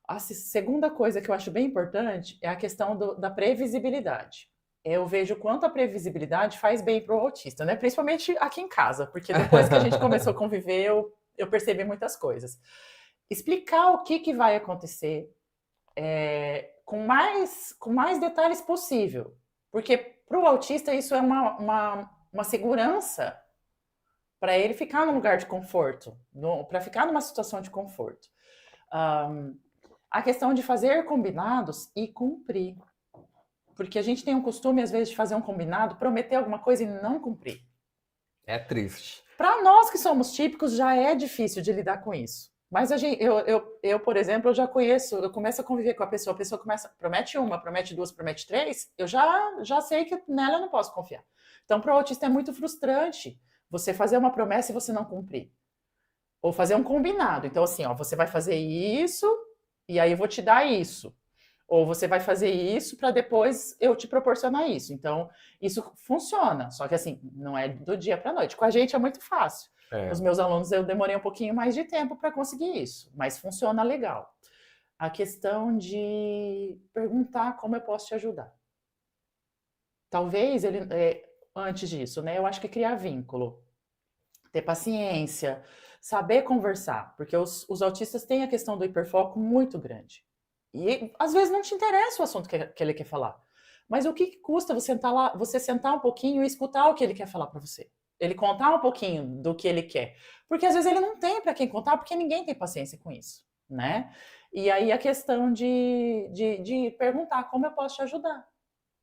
A segunda coisa que eu acho bem importante é a questão da previsibilidade. Eu vejo quanto a previsibilidade faz bem para o autista, né? Principalmente aqui em casa, porque depois que a gente começou a conviver, eu percebi muitas coisas. Explicar o que vai acontecer com mais detalhes possível. Porque para o autista isso é uma segurança para ele ficar num lugar de conforto, para ficar numa situação de conforto. A questão de fazer combinados e cumprir. Porque a gente tem um costume, às vezes, de fazer um combinado, prometer alguma coisa e não cumprir. É triste. Para nós que somos típicos, já é difícil de lidar com isso. Mas eu, por exemplo, eu já conheço, eu começo a conviver com a pessoa promete uma, promete duas, promete três, eu já sei que nela eu não posso confiar. Então, para o autista é muito frustrante você fazer uma promessa e você não cumprir. Ou fazer um combinado. Então, assim, você vai fazer isso e aí eu vou te dar isso. Ou você vai fazer isso para depois eu te proporcionar isso. Então, isso funciona. Só que, assim, não é do dia para a noite. Com a gente é muito fácil. Os meus alunos, eu demorei um pouquinho mais de tempo para conseguir isso. Mas funciona legal. A questão de perguntar como eu posso te ajudar. Talvez, antes disso, né? Eu acho que criar vínculo. Ter paciência. Saber conversar. Porque os autistas têm a questão do hiperfoco muito grande. E às vezes não te interessa o assunto que ele quer falar. Mas o que custa você sentar um pouquinho e escutar o que ele quer falar para você? Ele contar um pouquinho do que ele quer. Porque às vezes ele não tem para quem contar, porque ninguém tem paciência com isso, né? E aí a questão de perguntar como eu posso te ajudar.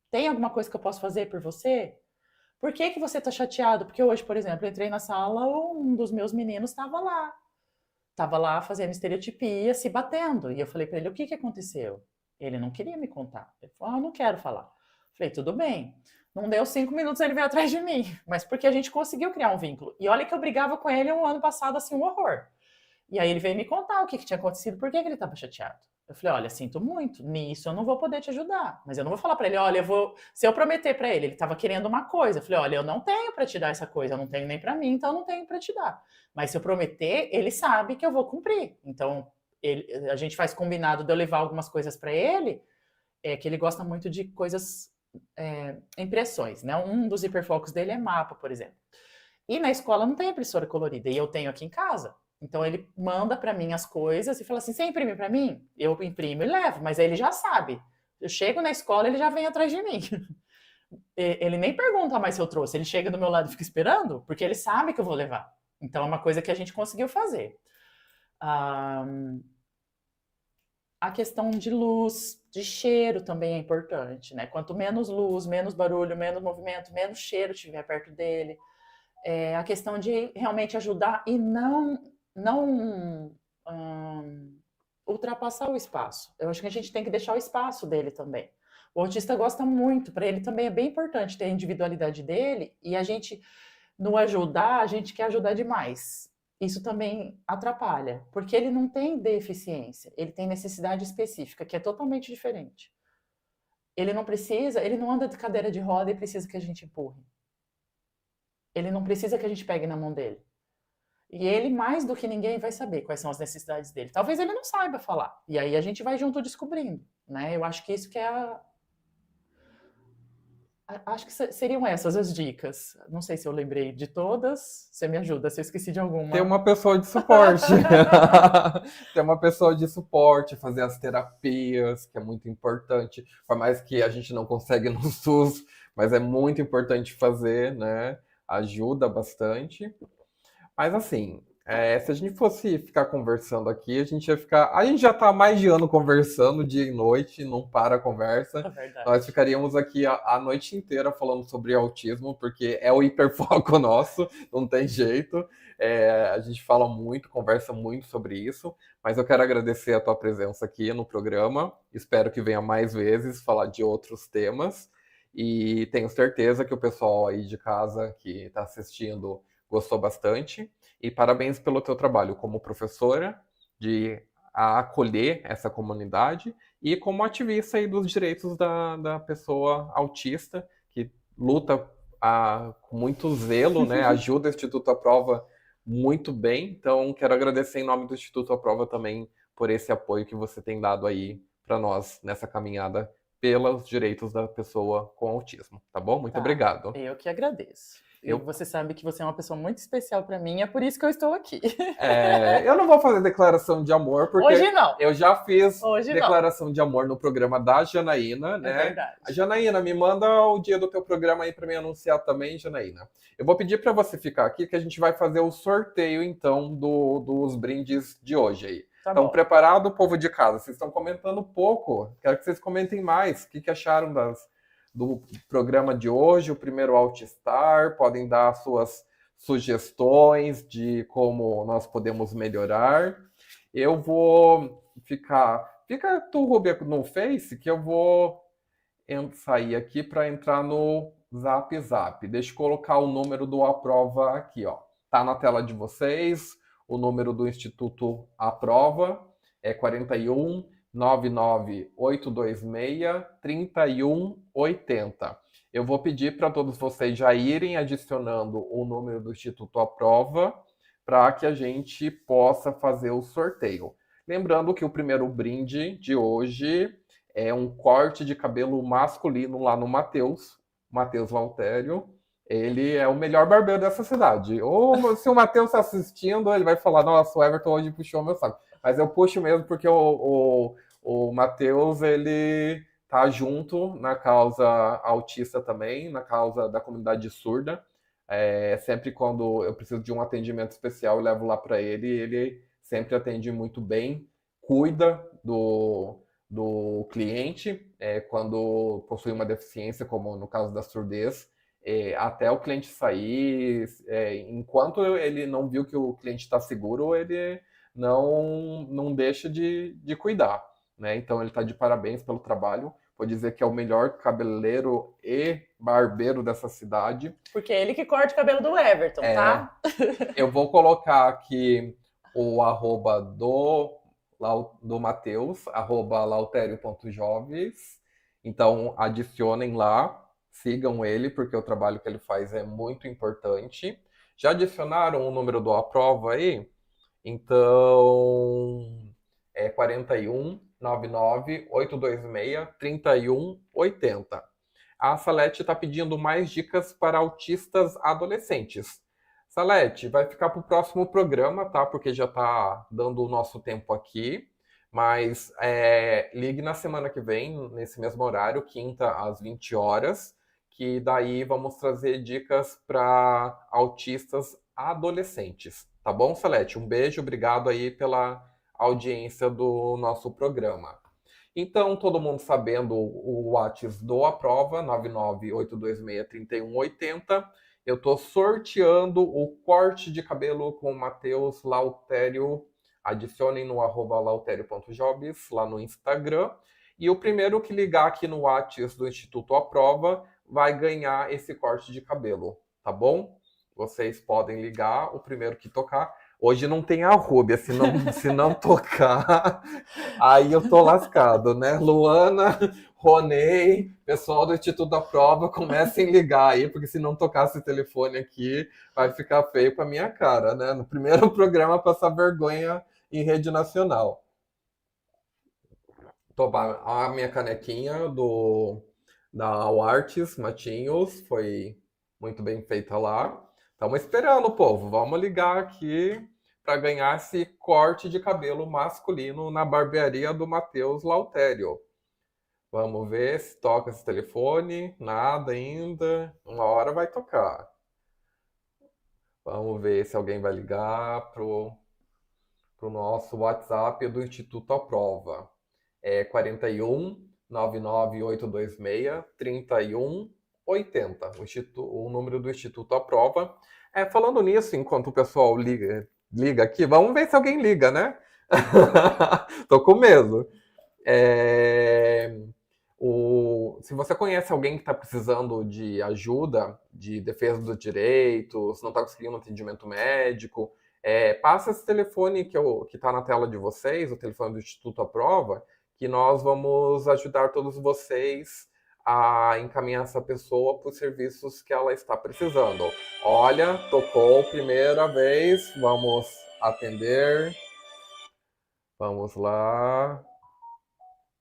Tem alguma coisa que eu posso fazer por você? Por que você está chateado? Porque hoje, por exemplo, eu entrei na sala, um dos meus meninos estava lá. Estava lá fazendo estereotipia, se batendo. E eu falei para ele, o que aconteceu? Ele não queria me contar. Ele falou, eu não quero falar. Falei, tudo bem. Não deu 5 minutos, ele veio atrás de mim. Mas porque a gente conseguiu criar um vínculo. E olha que eu brigava com ele um ano passado, assim, um horror. E aí ele veio me contar o que tinha acontecido, por que ele estava chateado. Eu falei, olha, sinto muito, nisso eu não vou poder te ajudar. Mas eu não vou falar para ele, olha, se eu prometer para ele estava querendo uma coisa. Eu falei, olha, eu não tenho para te dar essa coisa, eu não tenho nem para mim, então eu não tenho para te dar. Mas se eu prometer, ele sabe que eu vou cumprir. Então, a gente faz combinado de eu levar algumas coisas para ele, que ele gosta muito de coisas, impressões, né? Um dos hiperfocos dele é mapa, por exemplo. E na escola não tem impressora colorida, e eu tenho aqui em casa. Então ele manda para mim as coisas e fala assim, você imprime para mim? Eu imprimo e levo, mas aí ele já sabe. Eu chego na escola, ele já vem atrás de mim. Ele nem pergunta mais se eu trouxe, ele chega do meu lado e fica esperando, porque ele sabe que eu vou levar. Então é uma coisa que a gente conseguiu fazer. A questão de luz, de cheiro também é importante, né? Quanto menos luz, menos barulho, menos movimento, menos cheiro tiver perto dele. A questão de realmente ajudar e não ultrapassar o espaço. Eu acho que a gente tem que deixar o espaço dele também. O autista gosta muito, para ele também é bem importante ter a individualidade dele, e a gente, no ajudar, a gente quer ajudar demais. Isso também atrapalha, porque ele não tem deficiência, ele tem necessidade específica, que é totalmente diferente. Ele não anda de cadeira de roda e precisa que a gente empurre. Ele não precisa que a gente pegue na mão dele. E ele, mais do que ninguém, vai saber quais são as necessidades dele. Talvez ele não saiba falar. E aí a gente vai junto descobrindo, né? Eu acho que isso que é Acho que seriam essas as dicas. Não sei se eu lembrei de todas. Você me ajuda se eu esqueci de alguma. Ter uma pessoa de suporte. Ter uma pessoa de suporte, fazer as terapias, que é muito importante. Por mais que a gente não consegue no SUS, mas é muito importante fazer, né? Ajuda bastante. Mas assim, se a gente fosse ficar conversando aqui, a gente ia ficar. A gente já está há mais de ano conversando, dia e noite, não para a conversa. É verdade. Nós ficaríamos aqui a noite inteira falando sobre autismo, porque é o hiperfoco nosso, não tem jeito. A gente fala muito, conversa muito sobre isso, mas eu quero agradecer a tua presença aqui no programa. Espero que venha mais vezes falar de outros temas. E tenho certeza que o pessoal aí de casa que está assistindo gostou bastante. E parabéns pelo teu trabalho como professora, de acolher essa comunidade, e como ativista aí dos direitos da pessoa autista, que luta com muito zelo, né? Ajuda o Instituto Aprova muito bem. Então, quero agradecer em nome do Instituto Aprova também por esse apoio que você tem dado aí para nós nessa caminhada pelos direitos da pessoa com autismo, tá bom? Muito obrigado. Eu que agradeço. Você sabe que você é uma pessoa muito especial para mim, é por isso que eu estou aqui. Eu não vou fazer declaração de amor, porque hoje não. Eu já fiz hoje declaração de amor no programa da Janaína, né? É verdade. A Janaína, me manda o dia do teu programa aí para me anunciar também, Janaína. Eu vou pedir para você ficar aqui, que a gente vai fazer o sorteio, então, dos brindes de hoje aí. Tá Estão bom. preparados, povo de casa? Vocês estão comentando pouco. Quero que vocês comentem mais. O que acharam do programa de hoje, o primeiro Altistar? Podem dar suas sugestões de como nós podemos melhorar. Eu vou fica tu, Rubia, no Face, que eu vou sair aqui para entrar no Zap. Deixa eu colocar o número do Aprova aqui, ó. Tá na tela de vocês, o número do Instituto Aprova é 41 99826 3180. Eu vou pedir para todos vocês já irem adicionando o número do Instituto Aprova para que a gente possa fazer o sorteio. Lembrando que o primeiro brinde de hoje é um corte de cabelo masculino lá no Matheus Lautério. Ele é o melhor barbeiro dessa cidade. Ou se o Matheus está assistindo, ele vai falar, nossa, o Everton hoje puxou meu saco. Mas eu puxo mesmo porque o Matheus, ele tá junto na causa autista também, na causa da comunidade surda. Sempre quando eu preciso de um atendimento especial, eu levo lá para ele, e ele sempre atende muito bem, cuida do cliente, quando possui uma deficiência, como no caso da surdez, até o cliente sair, enquanto ele não viu que o cliente está seguro, ele não deixa de cuidar, né? Então ele está de parabéns pelo trabalho. Vou dizer que é o melhor cabeleireiro e barbeiro dessa cidade. Porque é ele que corta o cabelo do Everton, tá? Eu vou colocar aqui o arroba do Matheus, arroba lauterio.joves. Então adicionem lá, sigam ele, porque o trabalho que ele faz é muito importante. Já adicionaram o número do Aprova aí? Então, 41 99 826 3180. A Salete está pedindo mais dicas para autistas adolescentes. Salete, vai ficar para o próximo programa, tá? Porque já está dando o nosso tempo aqui. Mas ligue na semana que vem, nesse mesmo horário, quinta às 20 horas, que daí vamos trazer dicas para autistas adolescentes. Tá bom, Salete? Um beijo, obrigado aí pela audiência do nosso programa. Então, todo mundo sabendo o WhatsApp do Aprova, 998263180. Eu estou sorteando o corte de cabelo com o Matheus Lautério. Adicionem no arroba lauterio.jobs lá no Instagram. E o primeiro que ligar aqui no WhatsApp do Instituto Aprova vai ganhar esse corte de cabelo, tá bom? Vocês podem ligar, o primeiro que tocar. Hoje não tem a Rúbia, se não tocar, aí eu tô lascado, né? Luana, Ronei, pessoal do Instituto Aprova, comecem a ligar aí, porque se não tocar esse telefone aqui, vai ficar feio pra minha cara, né? No primeiro programa, passar vergonha em rede nacional. Tomar a minha canequinha da Artes Matinhos, foi muito bem feita lá. Estamos esperando, povo. Vamos ligar aqui para ganhar esse corte de cabelo masculino na barbearia do Matheus Lautério. Vamos ver se toca esse telefone. Nada ainda. Uma hora vai tocar. Vamos ver se alguém vai ligar pro nosso WhatsApp do Instituto Aprova. É 41 99826 3180. O número do Instituto Aprova. Falando nisso, enquanto o pessoal liga aqui, vamos ver se alguém liga, né? Tô com medo. Se você conhece alguém que está precisando de ajuda, de defesa dos direitos, não está conseguindo atendimento médico, passa esse telefone que está na tela de vocês, o telefone do Instituto Aprova, que nós vamos ajudar todos vocês a encaminhar essa pessoa para os serviços que ela está precisando. Olha, tocou primeira vez, vamos atender. Vamos lá.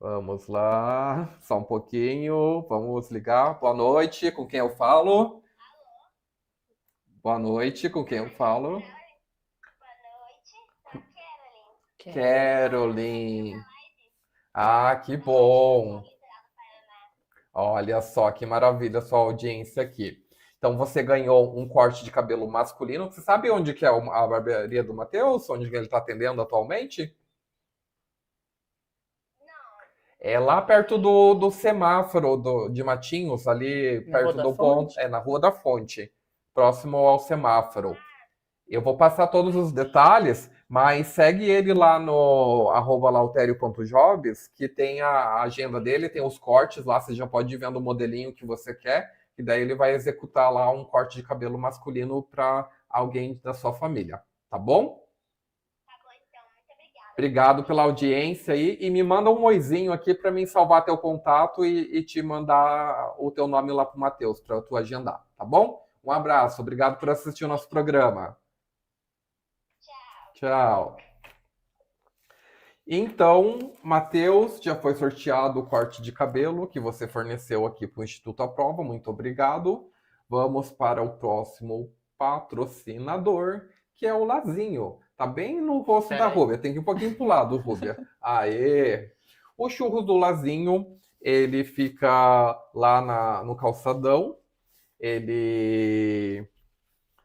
Vamos lá, só um pouquinho, vamos ligar. Boa noite, com quem eu falo? Boa noite, com quem eu falo? Caroline. Ah, que bom. Olha só que maravilha a sua audiência aqui. Então você ganhou um corte de cabelo masculino. Você sabe onde que é a barbearia do Matheus? Onde ele está atendendo atualmente? É lá perto do semáforo de Matinhos, ali Na perto Rua da do ponto. Fonte? Na Rua da Fonte, próximo ao semáforo. Eu vou passar todos os detalhes, mas segue ele lá no @lauterio.jobs, que tem a agenda dele, tem os cortes lá, você já pode ir vendo o modelinho que você quer, e daí ele vai executar lá um corte de cabelo masculino para alguém da sua família, tá bom? Obrigado pela audiência aí. E me manda um oizinho aqui para mim salvar teu contato e te mandar o teu nome lá pro Matheus, para tu agendar, tá bom? Um abraço. Obrigado por assistir o nosso programa. Tchau. Então, Matheus, já foi sorteado o corte de cabelo que você forneceu aqui para o Instituto Aprova. Muito obrigado. Vamos para o próximo patrocinador, que é o Lazinho. Tá bem no rosto da Rúbia. Tem que ir um pouquinho pro lado, Rúbia. Aê! O churros do Lazinho, ele fica lá no calçadão. Ele...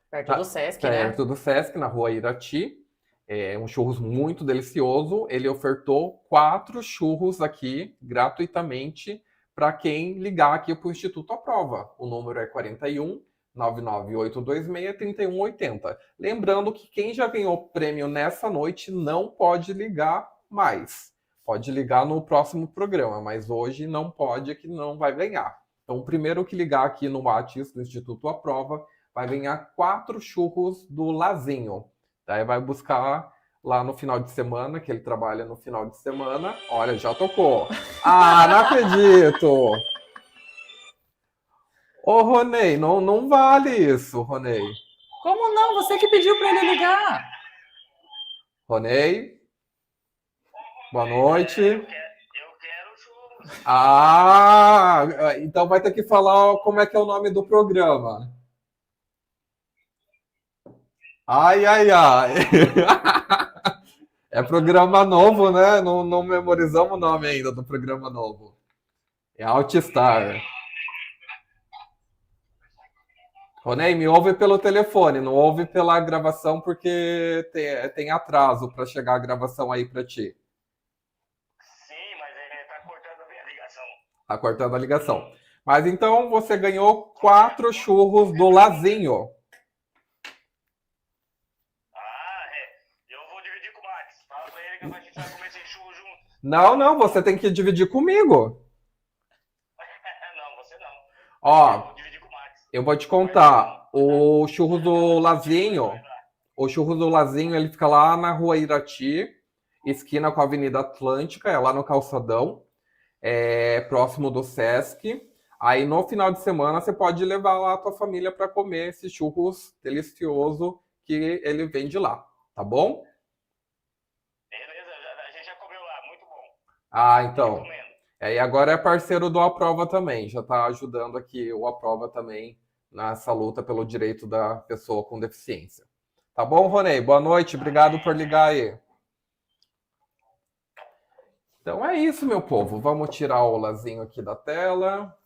Perto do Sesc, né? Perto do Sesc, na rua Irati. É um churros muito delicioso. Ele ofertou 4 churros aqui, gratuitamente, para quem ligar aqui para o Instituto Aprova. O número é 41 99826 3180. Lembrando que quem já ganhou prêmio nessa noite não pode ligar mais. Pode ligar no próximo programa, mas hoje não pode, que não vai ganhar. Então, o primeiro que ligar aqui no WhatsApp do Instituto Aprova vai ganhar 4 churros do Lazinho. Daí vai buscar lá no final de semana, que ele trabalha no final de semana. Olha, já tocou. Ah, não acredito! Ô, Ronei, não vale isso, Ronei. Como não? Você que pediu para ele ligar. Ronei? Boa noite. Eu quero churros. Ah, então vai ter que falar como é que é o nome do programa. Ai, ai, ai. É programa novo, né? Não memorizamos o nome ainda do programa novo. É Altstar. Ronei, me ouve pelo telefone, não ouve pela gravação porque tem atraso para chegar a gravação aí para ti. Sim, mas ele tá cortando bem a ligação. Tá cortando a ligação. Mas então você ganhou 4 churros do Lazinho. Eu vou dividir com o Max. Fala pra ele que a gente vai comer esse churro junto. Não, você tem que dividir comigo. Não, você não. Ó, Eu vou dividir com o Max. eu vou te contar. O churros do Lazinho, ele fica lá na Rua Irati, esquina com a Avenida Atlântica, é lá no calçadão, próximo do Sesc. Aí no final de semana você pode levar lá a tua família para comer esse churros delicioso que ele vende lá, tá bom? Beleza, a gente já comeu lá, muito bom. Ah, então. Recomendo. E agora é parceiro do Aprova também, já está ajudando aqui o Aprova também nessa luta pelo direito da pessoa com deficiência. Tá bom, Ronei? Boa noite, obrigado por ligar aí. Então é isso, meu povo. Vamos tirar o Lazinho aqui da tela.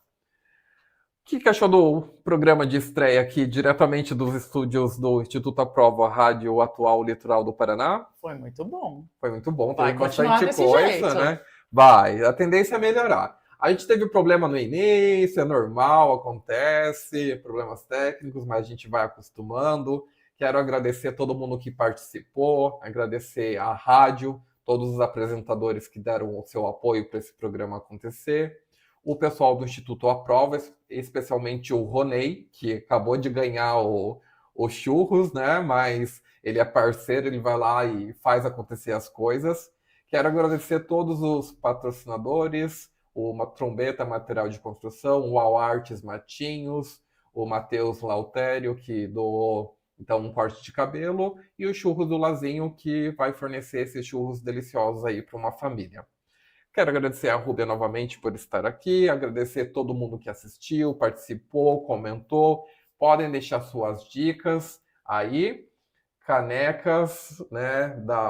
O que achou do programa de estreia aqui, diretamente dos estúdios do Instituto Aprova Rádio Atual Litoral do Paraná? Foi muito bom. Foi muito bom, Vai teve continuar bastante desse coisa, jeito. né? Vai, a tendência é melhorar. A gente teve problema no início, é normal, acontece, problemas técnicos, mas a gente vai acostumando. Quero agradecer a todo mundo que participou, agradecer à rádio, todos os apresentadores que deram o seu apoio para esse programa acontecer, o pessoal do Instituto Aprova, especialmente o Ronei, que acabou de ganhar o churros, né? Mas ele é parceiro, ele vai lá e faz acontecer as coisas. Quero agradecer todos os patrocinadores, o Trombeta Material de Construção, o All Artes Matinhos, o Matheus Lautério, que doou então um corte de cabelo, e o churros do Lazinho, que vai fornecer esses churros deliciosos aí para uma família. Quero agradecer a Rúbia novamente por estar aqui, agradecer todo mundo que assistiu, participou, comentou. Podem deixar suas dicas aí, canecas, né, da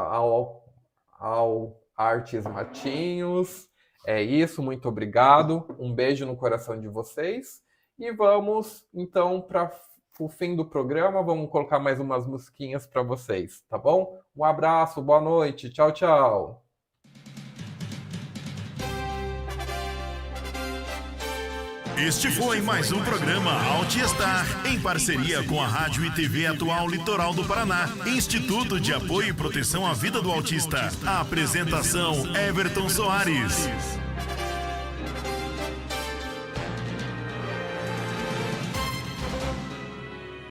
All Artes Matinhos. É isso, muito obrigado. Um beijo no coração de vocês. E vamos, então, para o fim do programa. Vamos colocar mais umas musiquinhas para vocês, tá bom? Um abraço, boa noite. Tchau, tchau. Este foi mais um programa Altiestar, em parceria com a Rádio e TV Atual Litoral do Paraná, Instituto de Apoio e Proteção à Vida do Autista. A apresentação, Everton Soares.